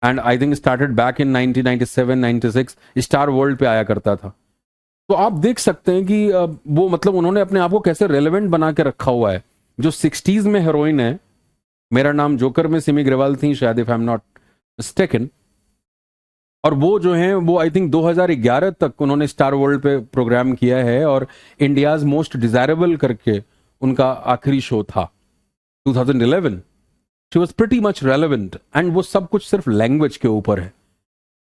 [SPEAKER 1] And I think started back in 1997-96, Star World पे आया करता था। तो आप देख सकते हैं कि वो मतलब उन्होंने अपने आप को कैसे रेलेवेंट बना के रखा हुआ है। जो 60s में हीरोइन है, मेरा नाम जोकर में सिमी ग्रेवाल थी शायद, if I am not mistaken. और वो जो है वो आई थिंक 2011 तक उन्होंने स्टार वर्ल्ड पे प्रोग्राम किया है, और इंडियाज मोस्ट डिजायरेबल करके उनका आखिरी शो था 2011। She was pretty much relevant, and वो सब कुछ सिर्फ लैंग्वेज के ऊपर है।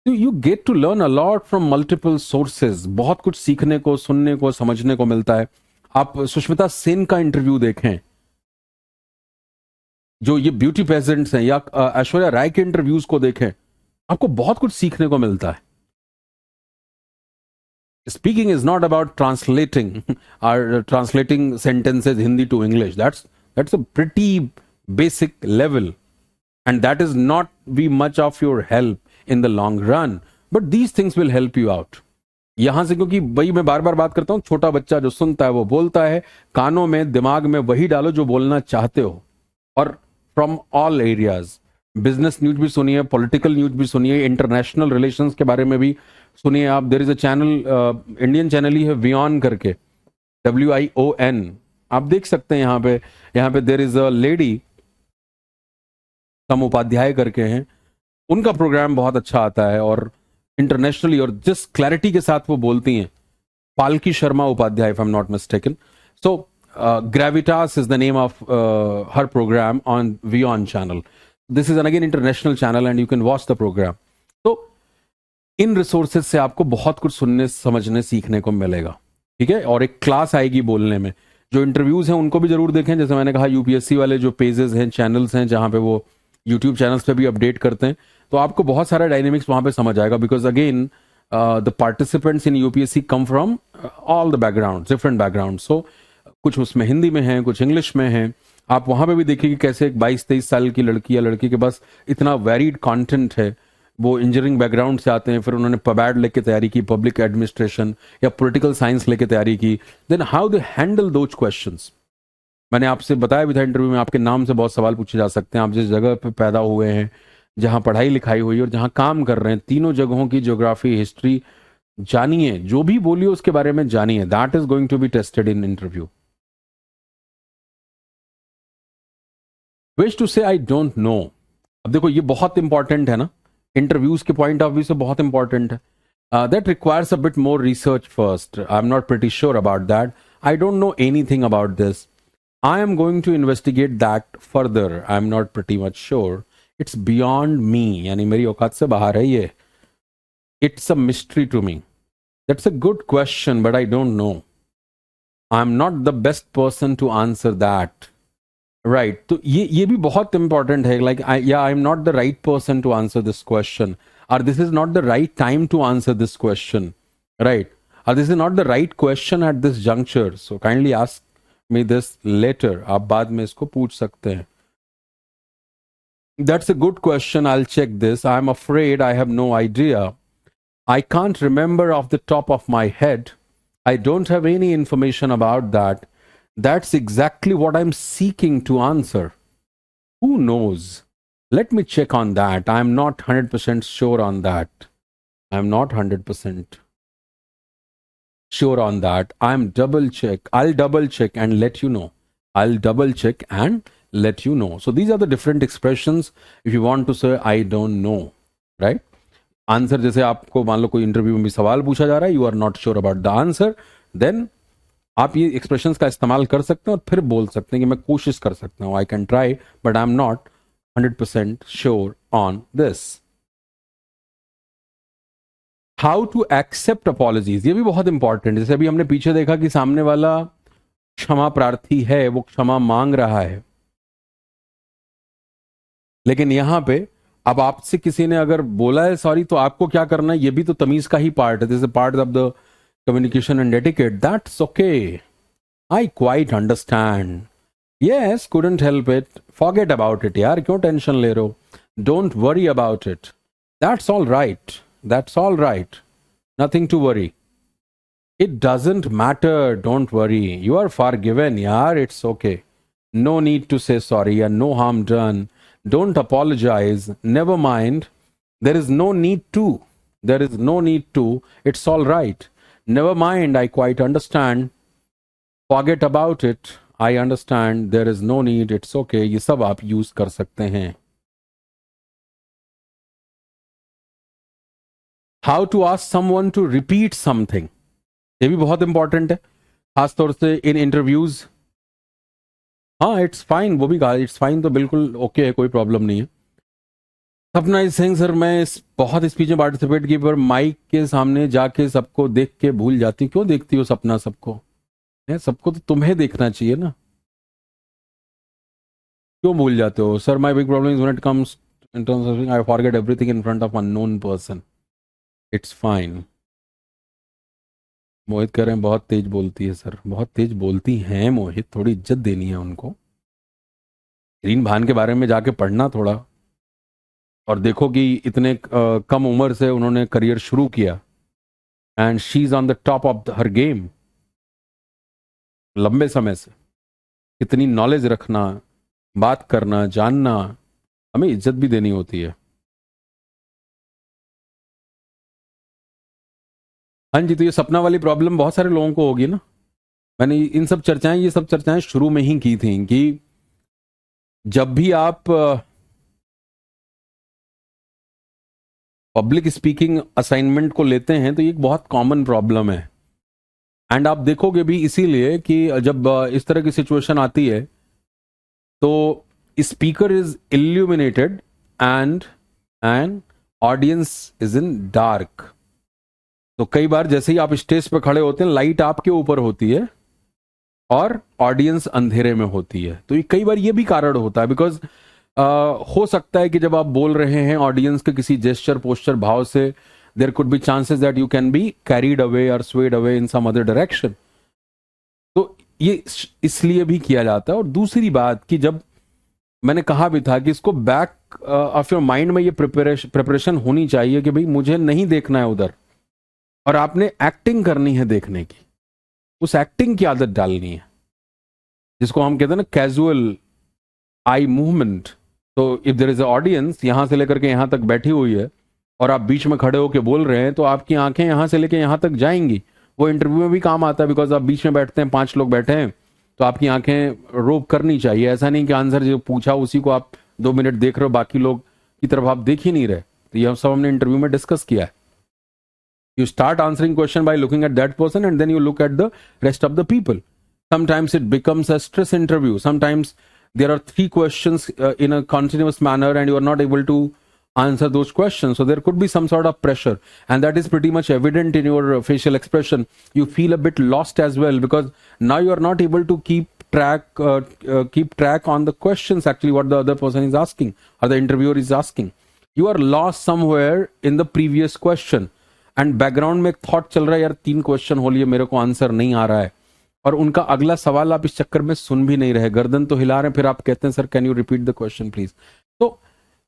[SPEAKER 1] You get to learn a lot from multiple sources. बहुत कुछ सीखने को, सुनने को, समझने को मिलता है। आप सुष्मिता सेन का इंटरव्यू देखें, जो ये ब्यूटी पेजेंट्स हैं, या ऐश्वर्या राय के इंटरव्यूज को देखें, आपको बहुत कुछ सीखने को मिलता है। Speaking is not about translating sentences Hindi to English. That's a pretty basic level, and that is not be much of your help in the long run, but these things will help you out। यहां से, क्योंकि भाई मैं बार बार बात करता हूं, छोटा बच्चा जो सुनता है वो बोलता है। कानों में, दिमाग में वही डालो जो बोलना चाहते हो, और from all areas. Business news भी सुनिए, पॉलिटिकल न्यूज भी सुनिए, इंटरनेशनल रिलेशंस के बारे में भी सुनिए आप। There is a channel, Indian channel ही है, वियन करके, WION। आप देख सकते हैं यहाँ पे देयर इज अ लेडी, सम उपाध्याय करके हैं, उनका प्रोग्राम बहुत अच्छा आता है, और इंटरनेशनली, और जिस क्लैरिटी के साथ वो बोलती हैं। Palki Sharma Upadhyay, if I am not mistaken. So Gravitas is the name of her programme on वियन channel. This is an again international channel, and you can watch the programme. तो इन रिसोर्सेज से आपको बहुत कुछ सुनने, समझने, सीखने को मिलेगा, ठीक है। और एक क्लास आएगी बोलने में। जो इंटरव्यूज हैं उनको भी जरूर देखें। जैसे मैंने कहा, यूपीएससी वाले जो पेजेस हैं, चैनल्स हैं, जहां पे वो यूट्यूब चैनल्स पे भी अपडेट करते हैं, तो आपको बहुत सारा डायनेमिक्स वहां पे समझ आएगा। Because again the participants in UPSC come from all the background, different background. So कुछ उसमें हिंदी में है, कुछ इंग्लिश में है। आप वहां पे भी देखिए कि कैसे एक 22-23 साल की लड़की या लड़की के पास इतना वेरिड कंटेंट है। वो इंजीनियरिंग बैकग्राउंड से आते हैं, फिर उन्होंने पबैड लेके तैयारी की, पब्लिक एडमिनिस्ट्रेशन या पॉलिटिकल साइंस लेके तैयारी की। Then how they handle those questions. मैंने आपसे बताया भी था इंटरव्यू में, आपके नाम से बहुत सवाल पूछे जा सकते हैं। आप जिस जगह पे पैदा हुए हैं, जहां पढ़ाई लिखाई हुई है, और जहां काम कर रहे हैं, तीनों जगहों की ज्योग्राफी, हिस्ट्री जानिए। जो भी बोलिए उसके बारे में जानिए। That is going to be tested in interview. Wish to say I don't no. अब देखो, ये बहुत इंपॉर्टेंट है ना, इंटरव्यूज के पॉइंट ऑफ व्यू से बहुत इंपॉर्टेंट है। That requires a bit more research first. I am not pretty sure about that. I don't know anything about this. I am going to investigate that further. I'm not pretty much sure. It's beyond me. यानी मेरी औकात से बाहर है ये. It's a mystery to me. That's a good question, but I don't know. I'm not the best person to answer that. Right. तो ये भी बहुत important है. Like, I'm not the right person to answer this question. Or this is not the right time to answer this question. Right. Or this is not the right question at this juncture. So kindly ask me this later. आप बाद में इसको पूछ सकते हैं. That's a good question. I'll check this. I'm afraid I have no idea. I can't remember off the top of my head. I don't have any information about that. That's exactly what I'm seeking to answer. Who knows? Let me check on that. I'm not 100% sure on that. I'm not 100% sure on that. I'll double check and let you know. I'll double check and let you know. So these are the different expressions if you want to say I don't know, right? Answer, जैसे आपको मान लो कोई interview में भी सवाल पूछा जा रहा है, you are not sure about the answer, then आप ये एक्सप्रेशंस का इस्तेमाल कर सकते हैं और फिर बोल सकते हैं कि मैं कोशिश कर सकता हूं, I can try but I am not 100% sure on this. How to accept apologies, ये भी बहुत इंपॉर्टेंट है। जैसे अभी हमने पीछे देखा कि सामने वाला क्षमा प्रार्थी है, वो क्षमा मांग रहा है, लेकिन यहां पे अब आपसे किसी ने अगर बोला है सॉरी, तो आपको क्या करना है, ये भी तो तमीज का ही पार्ट है, this is part of the communication and etiquette. That's okay, I quite understand, yes, couldn't help it, forget about it यार, क्यों टेंशन ले रहे हो, don't worry about it, that's all right, that's all right, nothing to worry, it doesn't matter, don't worry, you are forgiven यार, it's okay, no need to say sorry and no harm done, don't apologize, never mind, there is no need to, there is no need to, it's all right, never mind, I quite understand, forget about it, I understand, there is no need, it's okay, ये सब आप use कर सकते हैं। how to ask someone to repeat something, ये भी बहुत important है, खासतौर से इन इंटरव्यूज। हाँ, इट्स फाइन, वो भी कहा इट्स फाइन, तो बिल्कुल ओके है, कोई प्रॉब्लम नहीं है। सपना इज सिंह, सर मैं बहुत स्पीच में पार्टिसिपेट की, पर माइक के सामने जाके सबको देख के भूल जाती हूँ। क्यों देखती हो सपना सबको? है, सबको तो तुम्हें देखना चाहिए ना, क्यों भूल जाते हो? Sir my big problem is when it comes in terms of I forget everything in front of unknown person. It's fine. Mohit कह रहे हैं बहुत तेज बोलती है। सर बहुत तेज बोलती हैं मोहित, थोड़ी इज्जत देनी है उनको। रीन भान के बारे में जाके पढ़ना थोड़ा, और देखो कि इतने कम उम्र से उन्होंने करियर शुरू किया, and she is on the top of her game. लंबे समय से इतनी नॉलेज रखना, बात करना, जानना, हमें इज्जत भी देनी होती है। हाँ जी, तो ये सपना वाली प्रॉब्लम बहुत सारे लोगों को होगी ना। मैंने इन सब चर्चाएं, ये सब चर्चाएं शुरू में ही की थी कि जब भी आप पब्लिक स्पीकिंग असाइनमेंट को लेते हैं तो ये एक बहुत कॉमन प्रॉब्लम है। एंड आप देखोगे भी इसीलिए कि जब इस तरह की सिचुएशन आती है तो speaker is illuminated and audience is in dark. तो कई बार जैसे ही आप स्टेज पे खड़े होते हैं, लाइट आपके ऊपर होती है और ऑडियंस अंधेरे में होती है। तो ये कई बार ये भी कारण होता है, बिकॉज हो सकता है कि जब आप बोल रहे हैं ऑडियंस के किसी जेस्चर, पोस्चर, भाव से, there could be chances that you can be carried away और swayed away in some other direction. तो ये इसलिए भी किया जाता है। और दूसरी बात कि जब मैंने कहा भी था कि इसको बैक ऑफ योर माइंड में ये प्रिपरेशन होनी चाहिए कि भाई मुझे नहीं देखना है उधर, और आपने एक्टिंग करनी है देखने की। उस एक्टिंग की आदत डालनी है, जिसको हम कहते हैं ना कैजुअल आई मूवमेंट। तो if there is a audience यहां से लेकर के यहां तक बैठी हुई है और आप बीच में खड़े होकर बोल रहे हैं, तो आपकी आंखें यहां से लेकर यहां तक जाएंगी। वो इंटरव्यू में भी काम आता है, बिकॉज आप बीच में बैठते हैं, 5 लोग बैठे हैं, तो आपकी आंखें रोक करनी चाहिए। ऐसा नहीं कि आंसर जो पूछा उसी को आप 2 मिनट देख रहे हो, बाकी लोग की तरफ आप देख ही नहीं रहे। तो ये सब हमने इंटरव्यू में डिस्कस किया है। You start answering question by looking at that person and then you look at the rest of the people. Sometimes it becomes a stress interview. Sometimes there are 3 questions in a continuous manner and you are not able to answer those questions. So there could be some sort of pressure, and that is pretty much evident in your facial expression. You feel a bit lost as well because now you are not able to keep track on the questions actually what the other person is asking or the interviewer is asking. You are lost somewhere in the previous question. And background में एक thought चल रहा है, यार 3 question हो लिए, मेरे को आंसर नहीं आ रहा है, और उनका अगला सवाल आप इस चक्कर में सुन भी नहीं रहे, गर्दन तो हिला रहे हैं, फिर आप कहते हैं sir can you repeat the question please. तो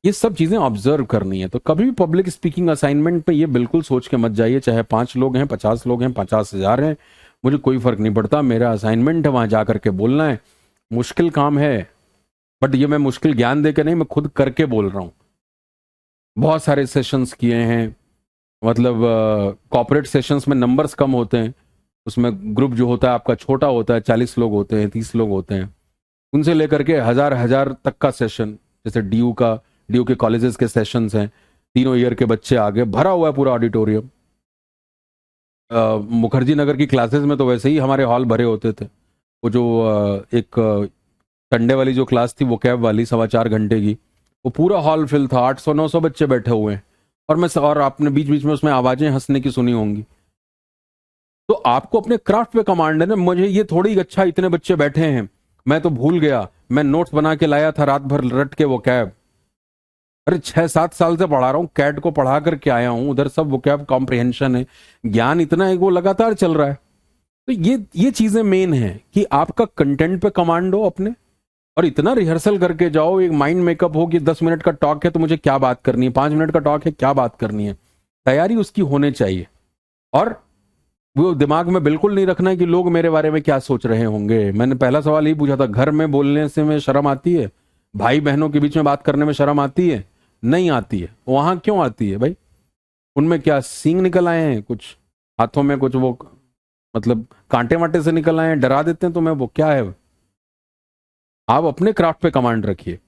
[SPEAKER 1] ये सब चीजें ऑब्जर्व करनी है। तो कभी भी पब्लिक स्पीकिंग असाइनमेंट में ये बिल्कुल सोच के मत जाइए, चाहे 5 लोग हैं, 50 लोग हैं, 50,000 हैं, मुझे कोई फर्क नहीं पड़ता, मेरा असाइनमेंट है, वहां जा करके बोलना है। मुश्किल काम है, बट ये मैं मुश्किल ज्ञान दे के नहीं, मैं खुद करके बोल रहा हूँ। बहुत सारे सेशंस किए हैं, मतलब कॉर्पोरेट सेशंस में नंबर्स कम होते हैं, उसमें ग्रुप जो होता है आपका छोटा होता है, 40 लोग होते हैं, 30 लोग होते हैं, उनसे लेकर के हजार तक का सेशन, जैसे डी के कॉलेजेस के सेशंस हैं, तीनों ईयर के बच्चे आ गए, भरा हुआ है पूरा ऑडिटोरियम। मुखर्जी नगर की क्लासेस में तो वैसे ही हमारे हॉल भरे होते थे। वो जो एक संडे वाली जो क्लास थी, वो कैब वाली 4.25 घंटे की, वो पूरा हॉल फिल था, 800-900 बच्चे बैठे हुए हैं। और आपने बीच बीच में उसमें आवाजें हंसने की सुनी होंगी। तो आपको अपने क्राफ्ट पे कमांड है ना। मुझे ये थोड़ी अच्छा इतने बच्चे बैठे हैं, मैं तो भूल गया, मैं नोट्स बना के लाया था रात भर रट के वो कैब। अरे 6-7 साल से पढ़ा रहा हूँ, कैट को पढ़ा करके आया हूं, उधर सब वो कैब कॉम्प्रिहेंशन है, ज्ञान इतना है, वो लगातार चल रहा है। तो ये चीजें मेन है कि आपका कंटेंट पे कमांड हो अपने, और इतना रिहर्सल करके जाओ, एक माइंड मेकअप हो कि 10 मिनट का टॉक है तो मुझे क्या बात करनी है, 5 मिनट का टॉक है क्या बात करनी है, तैयारी उसकी होने चाहिए। और वो दिमाग में बिल्कुल नहीं रखना है कि लोग मेरे बारे में क्या सोच रहे होंगे। मैंने पहला सवाल यही पूछा था, घर में बोलने से में शर्म आती है, भाई बहनों के बीच में बात करने में शर्म आती है? नहीं आती है। वहां क्यों आती है भाई? उनमें क्या सींग निकल आए हैं कुछ, हाथों में कुछ वो, मतलब कांटे वांटे से निकल आए हैं, डरा देते हैं तुम्हें, वो क्या है? आप अपने क्राफ्ट पे कमांड रखिए।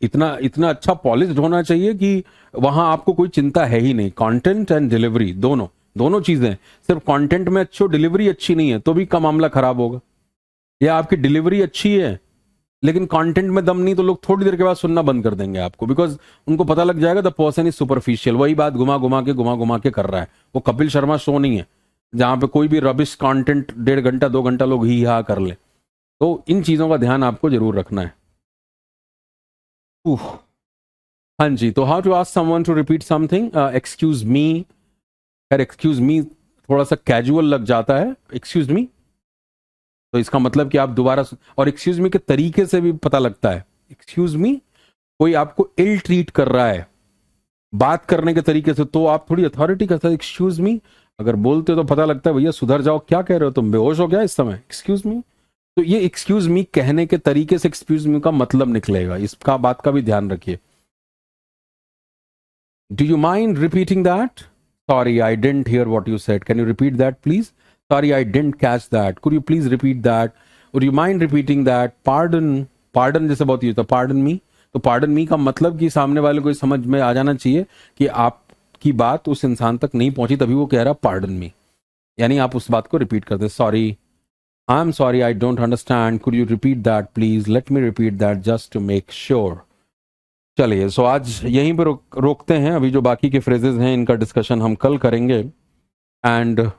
[SPEAKER 1] इतना इतना अच्छा पॉलिश्ड होना चाहिए कि वहां आपको कोई चिंता है ही नहीं। कंटेंट एंड डिलीवरी दोनों दोनों चीजें। सिर्फ कंटेंट में अच्छी हो, डिलीवरी अच्छी नहीं है तो भी का मामला खराब होगा। या आपकी डिलीवरी अच्छी है लेकिन कंटेंट में दम नहीं, तो लोग थोड़ी देर के बाद सुनना बंद कर देंगे आपको, बिकॉज उनको पता लग जाएगा द पर्सन इज सुपरफिशियल, वही बात घुमा घुमा के कर रहा है। वो कपिल शर्मा शो नहीं है जहां पे कोई भी रबिश कंटेंट 1.5 घंटा 2 घंटा लोग ही हा कर ले। तो इन चीजों का ध्यान आपको जरूर रखना है। उफ, हाँ जी। तो how to ask someone to repeat something, excuse me. यार एक्सक्यूज मी थोड़ा सा कैजुअल लग जाता है, एक्सक्यूज मी, तो इसका मतलब कि आप दोबारा और एक्सक्यूज मी के तरीके से भी पता लगता है। एक्सक्यूज मी, कोई आपको इल ट्रीट कर रहा है बात करने के तरीके से, तो आप थोड़ी अथॉरिटी के साथ एक्सक्यूज मी अगर बोलते हो तो पता लगता है भैया सुधर जाओ, क्या कह रहे हो तुम, बेहोश हो गया इस समय, एक्सक्यूज मी। तो ये एक्सक्यूज मी कहने के तरीके से एक्सक्यूज मी का मतलब निकलेगा, इसका बात का भी ध्यान रखिए। Do you mind repeating that? Sorry I didn't here what you said, can you repeat that please? Sorry I didn't catch that, could you please repeat that? Would you mind repeating that? Pardon, pardon जैसे बहुत use होता है, pardon me. तो pardon me का मतलब कि सामने वाले को समझ में आ जाना चाहिए कि आपकी बात उस इंसान तक नहीं पहुंची, तभी वो कह रहा पार्डन मी, यानी आप उस बात को रिपीट करते, sorry I am sorry I don't understand, could you repeat that please, let me repeat that just to make sure. चलिए, सो आज यहीं पर रोकते हैं, अभी जो बाकी के फ्रेजेस हैं इनका डिस्कशन हम कल करेंगे। And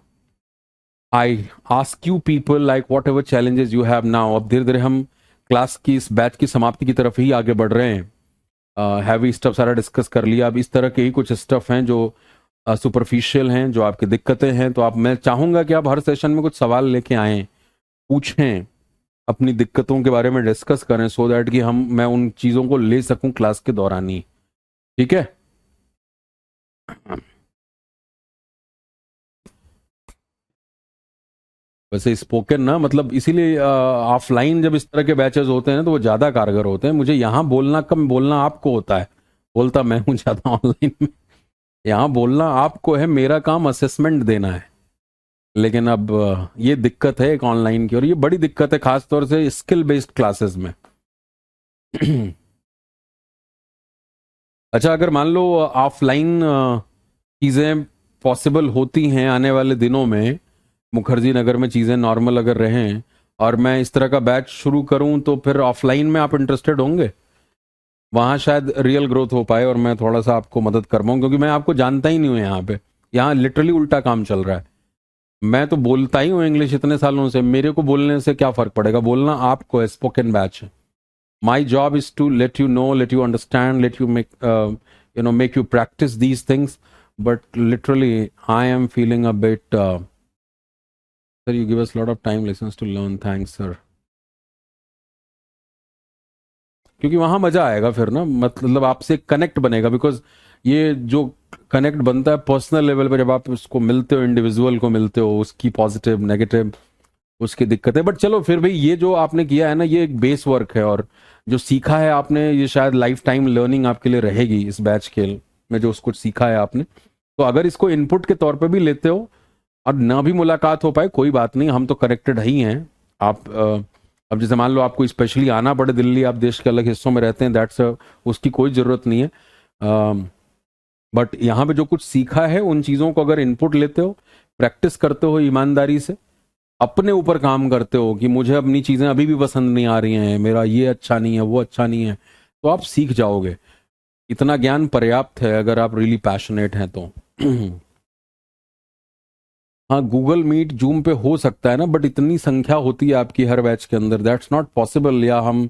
[SPEAKER 1] I ask you people like what ever challenges you have now. अब धीरे धीरे हम क्लास की इस बैच की समाप्ति की तरफ ही आगे बढ़ रहे हैं। हैवी स्टफ सारा डिस्कस कर लिया, अब इस तरह के ही कुछ स्टफ हैं जो सुपरफिशियल हैं, जो आपकी दिक्कतें हैं। तो आप, मैं चाहूंगा कि आप हर सेशन में कुछ सवाल लेके आएँ, पूछें, अपनी दिक्कतों के बारे में डिस्कस करें, सो दैट कि मैं उन चीज़ों को ले सकूं क्लास के दौरान ही। ठीक है? वैसे स्पोकन ना, मतलब इसीलिए ऑफलाइन जब इस तरह के बैचेस होते हैं तो वो ज़्यादा कारगर होते हैं। मुझे यहाँ बोलना कम, बोलना आपको होता है, बोलता मैं हूँ ज़्यादा ऑनलाइन में। यहाँ बोलना आपको है, मेरा काम असेसमेंट देना है। लेकिन अब ये दिक्कत है एक ऑनलाइन की, और ये बड़ी दिक्कत है खासतौर से स्किल बेस्ड क्लासेस में। अच्छा, अगर मान लो ऑफलाइन चीज़ें पॉसिबल होती हैं आने वाले दिनों में, मुखर्जी नगर में चीज़ें नॉर्मल अगर रहें और मैं इस तरह का बैच शुरू करूं, तो फिर ऑफलाइन में आप इंटरेस्टेड होंगे? वहाँ शायद रियल ग्रोथ हो पाए और मैं थोड़ा सा आपको मदद कर पाऊँ, क्योंकि मैं आपको जानता ही नहीं हूँ यहाँ पे। यहाँ लिटरली उल्टा काम चल रहा है। मैं तो बोलता ही हूँ इंग्लिश इतने सालों से, मेरे को बोलने से क्या फ़र्क पड़ेगा, बोलना आपको है। स्पोकन बैच है। My job is to let you know, let you understand, let you make you practice these things. But literally, I am feeling a bit. Sir, you give us a lot of time lessons to learn. Thanks, sir. क्योंकि वहां मजा आएगा फिर ना, मतलब आपसे connect बनेगा, because ये जो कनेक्ट बनता है पर्सनल लेवल पे, जब आप उसको मिलते हो, इंडिविजुअल को मिलते हो, उसकी पॉजिटिव नेगेटिव उसकी दिक्कत है। बट चलो फिर भी ये जो आपने किया है ना, ये एक बेस वर्क है, और जो सीखा है आपने, ये शायद लाइफ टाइम लर्निंग आपके लिए रहेगी इस बैच के में, जो कुछ सीखा है आपने। तो अगर इसको इनपुट के तौर पे भी लेते हो और ना भी मुलाकात हो पाए, कोई बात नहीं, हम तो कनेक्टेड ही हैं। आप अब जैसे मान लो आपको स्पेशली आना पड़े दिल्ली, आप देश के अलग हिस्सों में रहते हैं, दैट्स उसकी कोई ज़रूरत नहीं है। बट यहाँ पे जो कुछ सीखा है उन चीज़ों को अगर इनपुट लेते हो, प्रैक्टिस करते हो ईमानदारी से, अपने ऊपर काम करते हो कि मुझे अपनी चीज़ें अभी भी पसंद नहीं आ रही हैं, मेरा ये अच्छा नहीं है, वो अच्छा नहीं है, तो आप सीख जाओगे। इतना ज्ञान पर्याप्त है अगर आप रियली पैशनेट हैं तो। हाँ, गूगल मीट जूम पे हो सकता है ना, बट इतनी संख्या होती है आपकी हर बैच के अंदर, दैट्स नॉट पॉसिबल। या हम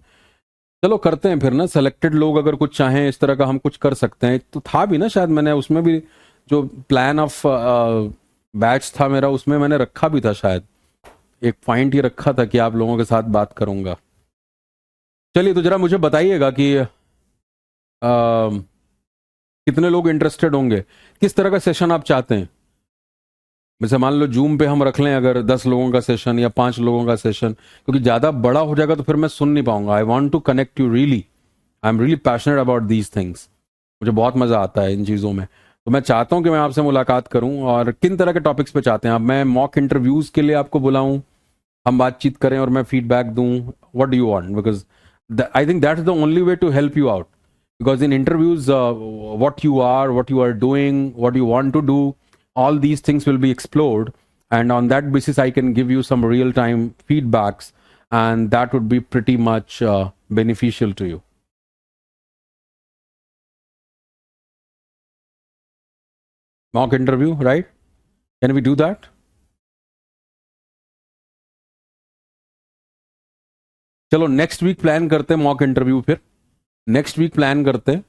[SPEAKER 1] चलो करते हैं फिर ना, सेलेक्टेड लोग अगर कुछ चाहें इस तरह का हम कुछ कर सकते हैं। तो था भी ना शायद, मैंने उसमें भी जो प्लान ऑफ बैच था मेरा, उसमें मैंने रखा भी था शायद, एक पॉइंट ये रखा था कि आप लोगों के साथ बात करूंगा। चलिए तो जरा मुझे बताइएगा कि कितने लोग इंटरेस्टेड होंगे, किस तरह का सेशन आप चाहते हैं। जैसे मान लो जूम पे हम रख लें अगर 10 लोगों का सेशन या 5 लोगों का सेशन, क्योंकि ज़्यादा बड़ा हो जाएगा तो फिर मैं सुन नहीं पाऊंगा। I want to connect you really, I am really passionate about these things. मुझे बहुत मज़ा आता है इन चीज़ों में, तो मैं चाहता हूँ कि मैं आपसे मुलाकात करूँ। और किन तरह के टॉपिक्स पे चाहते हैं आप, मैं मॉक इंटरव्यूज़ के लिए आपको बुलाऊँ, हम बातचीत करें और मैं फीडबैक दूँ, what do you want? Because I think that's the only way to help you out. Because in interviews, what you are doing, what you want to do, all these things will be explored, and on that basis I can give you some real time feedbacks, and that would be pretty much beneficial to you. Mock interview, right? Can we do that? चलो next week plan करते हैं mock interview. फिर next week plan करते हैं,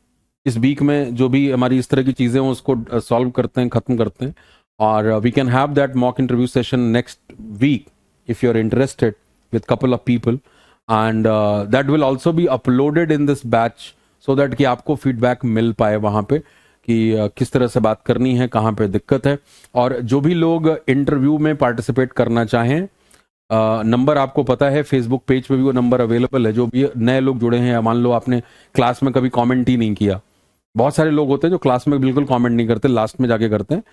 [SPEAKER 1] इस week में जो भी हमारी इस तरह की चीज़ें हैं उसको सॉल्व करते हैं, ख़त्म करते हैं, और we can have that mock interview session next week if you are interested with couple of people, and that will also be uploaded in this batch, so that कि आपको फीडबैक मिल पाए वहाँ पे कि किस तरह से बात करनी है, कहाँ पे दिक्कत है। और जो भी लोग इंटरव्यू में पार्टिसिपेट करना चाहें, नंबर आपको पता है, फेसबुक पेज पे भी वो नंबर अवेलेबल है। जो भी नए लोग जुड़े हैं, या मान लो आपने क्लास में कभी कमेंट ही नहीं किया, बहुत सारे लोग होते हैं जो क्लास में बिल्कुल कमेंट नहीं करते, लास्ट में जाके करते हैं।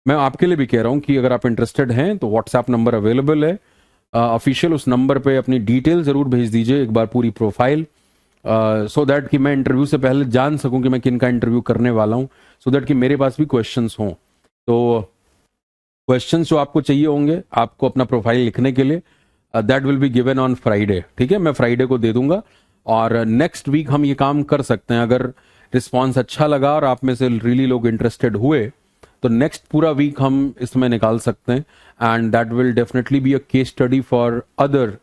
[SPEAKER 1] मैं आपके लिए भी कह रहा हूँ कि अगर आप इंटरेस्टेड हैं तो व्हाट्सएप नंबर अवेलेबल है ऑफिशियल, उस नंबर पे अपनी डिटेल ज़रूर भेज दीजिए, एक बार पूरी प्रोफाइल, सो दैट कि मैं इंटरव्यू से पहले जान सकूं कि मैं किन का इंटरव्यू करने वाला हूं, सो दैट कि मेरे पास भी क्वेश्चंस हों। तो क्वेश्चंस जो आपको चाहिए होंगे आपको अपना प्रोफाइल लिखने के लिए, that will be given on Friday, ठीक है? मैं फ्राइडे को दे दूंगा, और नेक्स्ट वीक हम ये काम कर सकते हैं। अगर रिस्पॉन्स अच्छा लगा और आप में से रियली लोग इंटरेस्टेड हुए, तो नेक्स्ट पूरा वीक हम इसमें निकाल सकते हैं, and that will definitely be a case study for other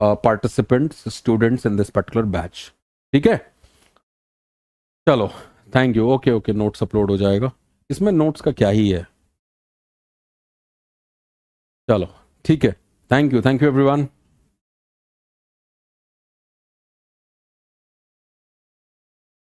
[SPEAKER 1] participants, students in this particular batch. ठीक है, चलो, thank you. Okay okay, notes upload हो जाएगा, इसमें नोट्स का क्या ही है। चलो ठीक है, थैंक यू एवरीवन।